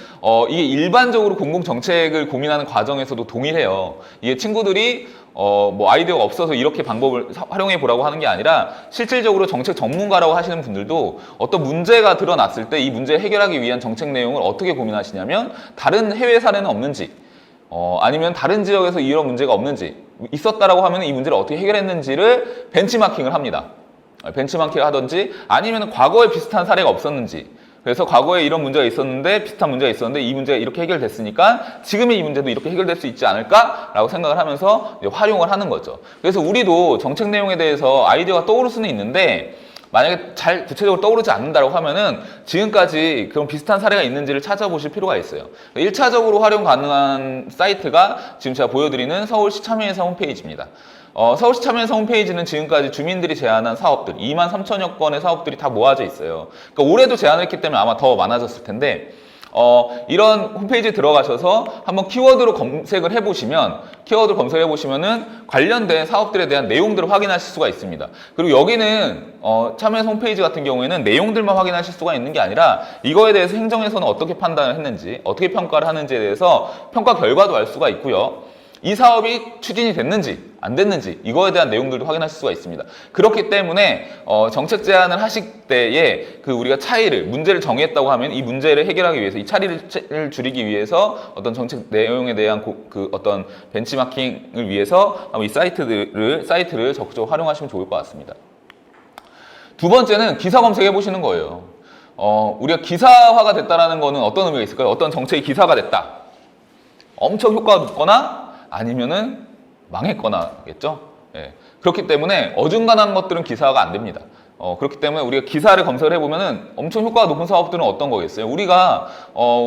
Speaker 1: 이게 일반적으로 공공정책을 고민하는 과정에서도 동일해요. 이게 친구들이 뭐 아이디어가 없어서 이렇게 방법을 활용해 보라고 하는 게 아니라 실질적으로 정책 전문가라고 하시는 분들도 어떤 문제가 드러났을 때 이 문제를 해결하기 위한 정책 내용을 어떻게 고민하시냐면 다른 해외 사례는 없는지 아니면 다른 지역에서 이런 문제가 없는지 있었다라고 하면 이 문제를 어떻게 해결했는지를 벤치마킹을 합니다. 벤치마킹을 하든지 아니면 과거에 비슷한 사례가 없었는지 그래서 과거에 이런 문제가 있었는데 비슷한 문제가 있었는데 이 문제가 이렇게 해결됐으니까 지금의 이 문제도 이렇게 해결될 수 있지 않을까라고 생각을 하면서 활용을 하는 거죠. 그래서 우리도 정책 내용에 대해서 아이디어가 떠오를 수는 있는데 만약에 잘 구체적으로 떠오르지 않는다고 하면은 지금까지 그런 비슷한 사례가 있는지를 찾아보실 필요가 있어요. 1차적으로 활용 가능한 사이트가 지금 제가 보여드리는 서울시 참여예산 홈페이지입니다. 서울시 참여예산 홈페이지는 지금까지 주민들이 제안한 사업들 23,000여 건의 사업들이 다 모아져 있어요. 그러니까 올해도 제안을 했기 때문에 아마 더 많아졌을 텐데 이런 홈페이지에 들어가셔서 한번 키워드로 검색을 해보시면 은 관련된 사업들에 대한 내용들을 확인하실 수가 있습니다. 그리고 여기는 참여예산 홈페이지 같은 경우에는 내용들만 확인하실 수가 있는 게 아니라 이거에 대해서 행정에서는 어떻게 판단을 했는지 어떻게 평가를 하는지에 대해서 평가 결과도 알 수가 있고요. 이 사업이 추진이 됐는지 안 됐는지 이거에 대한 내용들도 확인하실 수가 있습니다. 그렇기 때문에 정책 제안을 하실 때에 우리가 문제를 정했다고 하면 이 문제를 해결하기 위해서 이 차이를 줄이기 위해서 어떤 정책 내용에 대한 어떤 벤치마킹을 위해서 이 사이트를 적극적으로 활용하시면 좋을 것 같습니다. 두 번째는 기사 검색해 보시는 거예요. 우리가 기사화가 됐다라는 거는 어떤 의미가 있을까요? 어떤 정책이 기사가 됐다. 엄청 효과가 높거나 아니면은 망했거나겠죠. 예. 그렇기 때문에 어중간한 것들은 기사화가 안 됩니다. 그렇기 때문에 우리가 기사를 검색을 해보면은 엄청 효과가 높은 사업들은 어떤 거겠어요? 우리가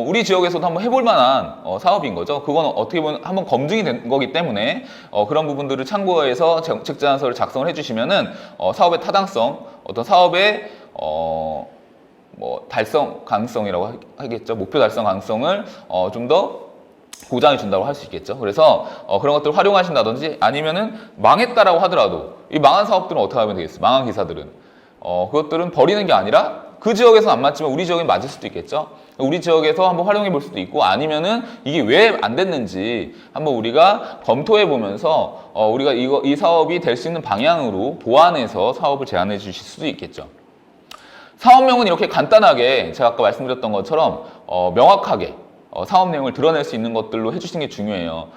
Speaker 1: 우리 지역에서도 한번 해볼 만한 사업인 거죠. 그건 어떻게 보면 한번 검증이 된 거기 때문에 그런 부분들을 참고해서 정책 제안서를 작성을 해주시면은 사업의 타당성, 어떤 사업의 뭐 달성 가능성이라고 하겠죠. 목표 달성 가능성을 좀 더 보장해 준다고 할 수 있겠죠. 그래서 그런 것들을 활용하신다든지 아니면은 망했다라고 하더라도 이 망한 사업들은 어떻게 하면 되겠어요? 망한 기사들은 그것들은 버리는 게 아니라 그 지역에서 안 맞지만 우리 지역엔 맞을 수도 있겠죠. 우리 지역에서 한번 활용해 볼 수도 있고 아니면은 이게 왜 안 됐는지 한번 우리가 검토해 보면서 우리가 이 사업이 될 수 있는 방향으로 보완해서 사업을 제안해 주실 수도 있겠죠. 사업명은 이렇게 간단하게 제가 아까 말씀드렸던 것처럼 명확하게 사업 내용을 드러낼 수 있는 것들로 해주시는 게 중요해요.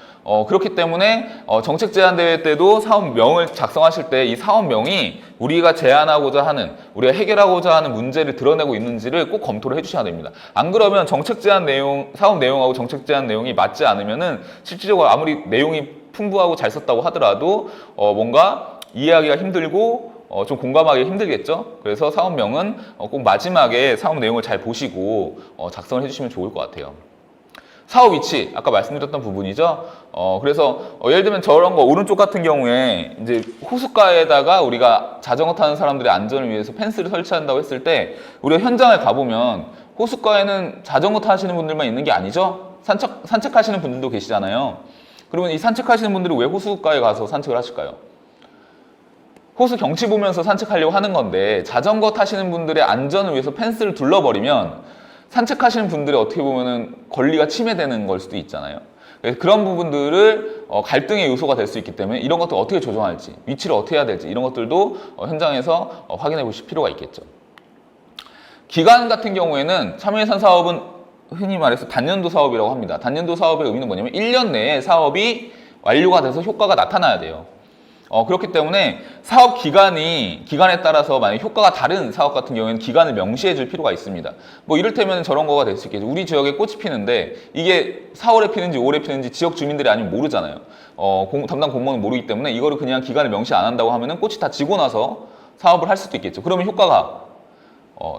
Speaker 1: 그렇기 때문에 정책 제안 대회 때도 사업명을 작성하실 때 이 사업명이 우리가 제안하고자 하는, 우리가 해결하고자 하는 문제를 드러내고 있는지를 꼭 검토를 해주셔야 됩니다. 안 그러면 정책 제안 내용, 사업 내용하고 정책 제안 내용이 맞지 않으면은 실질적으로 아무리 내용이 풍부하고 잘 썼다고 하더라도 뭔가 이해하기가 힘들고 좀 공감하기 힘들겠죠. 그래서 사업명은 꼭 마지막에 사업 내용을 잘 보시고 작성을 해주시면 좋을 것 같아요. 사업 위치, 아까 말씀드렸던 부분이죠. 그래서 예를 들면 저런 거 오른쪽 같은 경우에 이제 호숫가에다가 우리가 자전거 타는 사람들의 안전을 위해서 펜스를 설치한다고 했을 때 우리가 현장을 가보면 호숫가에는 자전거 타시는 분들만 있는 게 아니죠. 산책하시는 분들도 계시잖아요. 그러면 이 산책하시는 분들이 왜 호숫가에 가서 산책을 하실까요? 호수 경치 보면서 산책하려고 하는 건데 자전거 타시는 분들의 안전을 위해서 펜스를 둘러버리면 산책하시는 분들이 어떻게 보면은 권리가 침해되는 걸 수도 있잖아요. 그래서 그런 부분들을 갈등의 요소가 될 수 있기 때문에 이런 것들 어떻게 조정할지, 위치를 어떻게 해야 될지 이런 것들도 현장에서 확인해 보실 필요가 있겠죠. 기간 같은 경우에는 참여예산 사업은 흔히 말해서 단년도 사업이라고 합니다. 단년도 사업의 의미는 뭐냐면 1년 내에 사업이 완료가 돼서 효과가 나타나야 돼요. 그렇기 때문에 사업 기간에 따라서 만약 효과가 다른 사업 같은 경우에는 기간을 명시해 줄 필요가 있습니다. 뭐 이를테면 저런 거가 될 수 있겠죠. 우리 지역에 꽃이 피는데 이게 4월에 피는지 5월에 피는지 지역 주민들이 아니면 모르잖아요. 담당 공무원은 모르기 때문에 이거를 그냥 기간을 명시 안 한다고 하면은 꽃이 다 지고 나서 사업을 할 수도 있겠죠. 그러면 효과가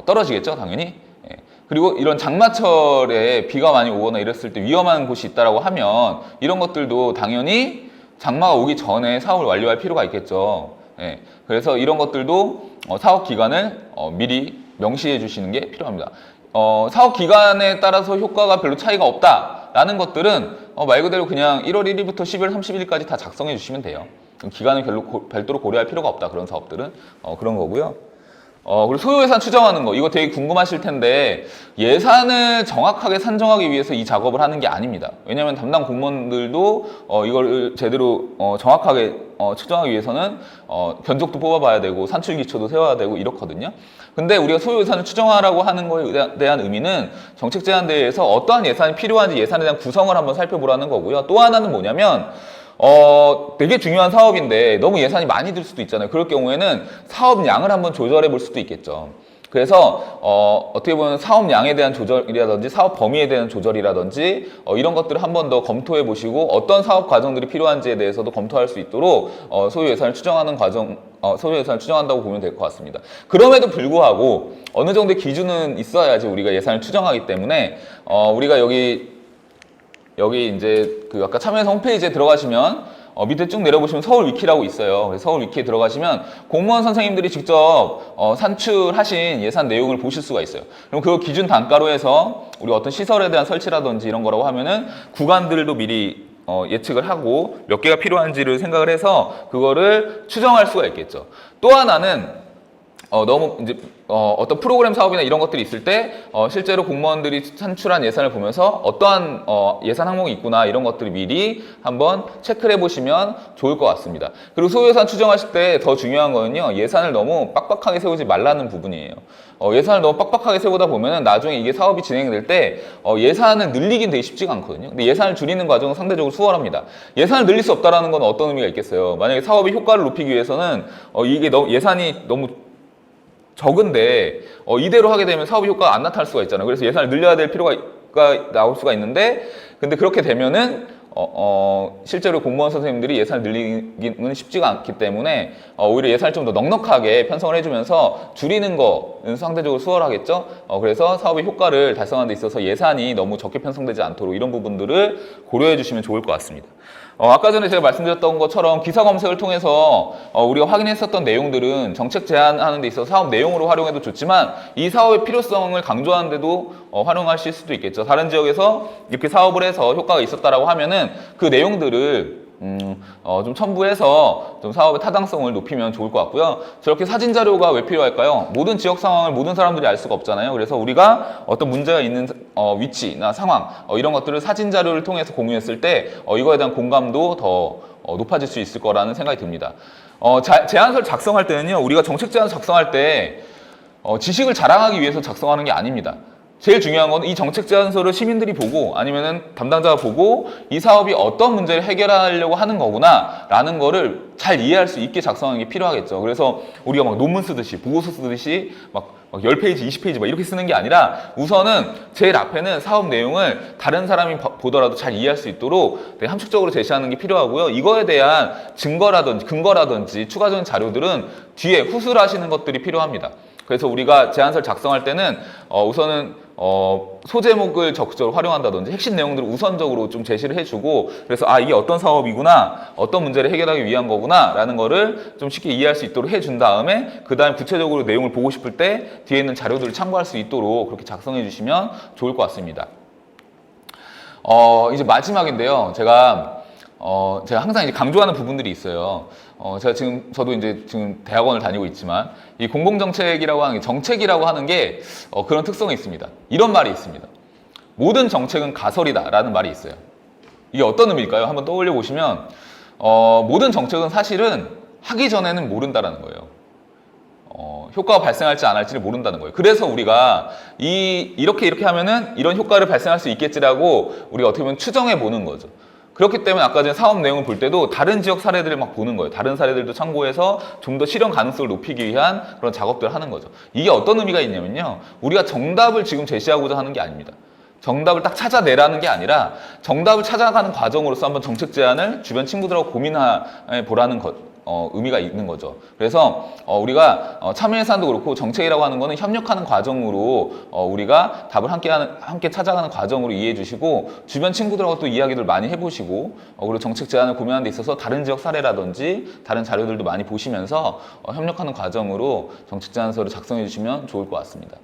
Speaker 1: 떨어지겠죠, 당연히. 예. 그리고 이런 장마철에 비가 많이 오거나 이랬을 때 위험한 곳이 있다라고 하면 이런 것들도 당연히 장마가 오기 전에 사업을 완료할 필요가 있겠죠. 예. 그래서 이런 것들도 사업 기간을 미리 명시해 주시는 게 필요합니다. 사업 기간에 따라서 효과가 별로 차이가 없다라는 것들은 말 그대로 그냥 1월 1일부터 12월 30일까지 다 작성해 주시면 돼요. 기간을 별도로 고려할 필요가 없다. 그런 사업들은 그런 거고요. 그리고 소요 예산 추정하는 거 이거 되게 궁금하실 텐데 예산을 정확하게 산정하기 위해서 이 작업을 하는 게 아닙니다. 왜냐하면 담당 공무원들도 이걸 제대로 정확하게 추정하기 위해서는 견적도 뽑아봐야 되고 산출 기초도 세워야 되고 이렇거든요. 근데 우리가 소요 예산을 추정하라고 하는 거에 대한 의미는 정책 제안대회에서 어떠한 예산이 필요한지 예산에 대한 구성을 한번 살펴보라는 거고요. 또 하나는 뭐냐면 되게 중요한 사업인데 너무 예산이 많이 들 수도 있잖아요. 그럴 경우에는 사업량을 한번 조절해 볼 수도 있겠죠. 그래서 어떻게 보면 사업량에 대한 조절이라든지 사업 범위에 대한 조절이라든지 이런 것들을 한 번 더 검토해 보시고 어떤 사업 과정들이 필요한지에 대해서도 검토할 수 있도록 소요 예산을 추정하는 과정, 소요 예산을 추정한다고 보면 될 것 같습니다. 그럼에도 불구하고 어느 정도의 기준은 있어야지 우리가 예산을 추정하기 때문에 우리가 여기 이제 그 아까 참여예산 홈페이지에 들어가시면 밑에 쭉 내려보시면 서울 위키라고 있어요. 그래서 서울 위키에 들어가시면 공무원 선생님들이 직접 산출하신 예산 내용을 보실 수가 있어요. 그럼 그 기준 단가로 해서 우리 어떤 시설에 대한 설치라든지 이런 거라고 하면은 구간들도 미리 예측을 하고 몇 개가 필요한지를 생각을 해서 그거를 추정할 수가 있겠죠. 또 하나는 너무 이제 어떤 프로그램 사업이나 이런 것들이 있을 때 실제로 공무원들이 산출한 예산을 보면서 어떠한 예산 항목이 있구나 이런 것들을 미리 한번 체크를 해보시면 좋을 것 같습니다. 그리고 소요예산 추정하실 때 더 중요한 거는요, 예산을 너무 빡빡하게 세우지 말라는 부분이에요. 예산을 너무 빡빡하게 세우다 보면은 나중에 이게 사업이 진행될 때 예산을 늘리긴 되게 쉽지가 않거든요. 근데 예산을 줄이는 과정은 상대적으로 수월합니다. 예산을 늘릴 수 없다라는 건 어떤 의미가 있겠어요? 만약에 사업의 효과를 높이기 위해서는 이게 예산이 너무 적은데 이대로 하게 되면 사업 효과가 안 나타날 수가 있잖아요. 그래서 예산을 늘려야 될 필요가 나올 수가 있는데 근데 그렇게 되면은 실제로 공무원 선생님들이 예산을 늘리기는 쉽지가 않기 때문에 오히려 예산을 좀 더 넉넉하게 편성을 해주면서 줄이는 거는 상대적으로 수월하겠죠. 그래서 사업의 효과를 달성하는 데 있어서 예산이 너무 적게 편성되지 않도록 이런 부분들을 고려해 주시면 좋을 것 같습니다. 아까 전에 제가 말씀드렸던 것처럼 기사 검색을 통해서 우리가 확인했었던 내용들은 정책 제안하는 데 있어서 사업 내용으로 활용해도 좋지만 이 사업의 필요성을 강조하는 데도 활용하실 수도 있겠죠. 다른 지역에서 이렇게 사업을 해서 효과가 있었다라고 하면은 그 내용들을 좀 첨부해서 좀 사업의 타당성을 높이면 좋을 것 같고요. 저렇게 사진 자료가 왜 필요할까요? 모든 지역 상황을 모든 사람들이 알 수가 없잖아요. 그래서 우리가 어떤 문제가 있는 위치나 상황 이런 것들을 사진 자료를 통해서 공유했을 때 이거에 대한 공감도 더 높아질 수 있을 거라는 생각이 듭니다. 제안서를 작성할 때는요, 우리가 정책 제안 작성할 때 지식을 자랑하기 위해서 작성하는 게 아닙니다. 제일 중요한 건 이 정책 제안서를 시민들이 보고 아니면은 담당자가 보고 이 사업이 어떤 문제를 해결하려고 하는 거구나 라는 거를 잘 이해할 수 있게 작성하는 게 필요하겠죠. 그래서 우리가 막 논문 쓰듯이 보고서 쓰듯이 막 10페이지, 20페이지 막 이렇게 쓰는 게 아니라 우선은 제일 앞에는 사업 내용을 다른 사람이 보더라도 잘 이해할 수 있도록 함축적으로 제시하는 게 필요하고요. 이거에 대한 근거라든지 추가적인 자료들은 뒤에 후술하시는 것들이 필요합니다. 그래서 우리가 제안서를 작성할 때는 우선은 소제목을 적극적으로 활용한다든지 핵심 내용들을 우선적으로 좀 제시를 해주고 그래서 이게 어떤 사업이구나 어떤 문제를 해결하기 위한 거구나 라는 거를 좀 쉽게 이해할 수 있도록 해준 다음에 그 다음 구체적으로 내용을 보고 싶을 때 뒤에 있는 자료들을 참고할 수 있도록 그렇게 작성해 주시면 좋을 것 같습니다. 이제 마지막인데요. 제가 항상 이제 강조하는 부분들이 있어요. 저도 이제 지금 대학원을 다니고 있지만, 이 공공정책이라고 하는 게, 정책이라고 하는 게, 그런 특성이 있습니다. 이런 말이 있습니다. 모든 정책은 가설이다 라는 말이 있어요. 이게 어떤 의미일까요? 한번 떠올려 보시면, 모든 정책은 사실은 하기 전에는 모른다라는 거예요. 효과가 발생할지 안 할지를 모른다는 거예요. 그래서 우리가 이렇게 하면은 이런 효과를 발생할 수 있겠지라고 우리가 어떻게 보면 추정해 보는 거죠. 그렇기 때문에 아까 전에 사업 내용을 볼 때도 다른 지역 사례들을 막 보는 거예요. 다른 사례들도 참고해서 좀 더 실현 가능성을 높이기 위한 그런 작업들을 하는 거죠. 이게 어떤 의미가 있냐면요. 우리가 정답을 지금 제시하고자 하는 게 아닙니다. 정답을 딱 찾아내라는 게 아니라 정답을 찾아가는 과정으로서 한번 정책 제안을 주변 친구들하고 고민해 보라는 의미가 있는 거죠. 그래서 우리가 참여 예산도 그렇고 정책이라고 하는 거는 협력하는 과정으로 우리가 답을 함께 찾아가는 과정으로 이해해 주시고 주변 친구들하고 또 이야기들 많이 해보시고 그리고 정책 제안을 고민하는 데 있어서 다른 지역 사례라든지 다른 자료들도 많이 보시면서 협력하는 과정으로 정책 제안서를 작성해 주시면 좋을 것 같습니다.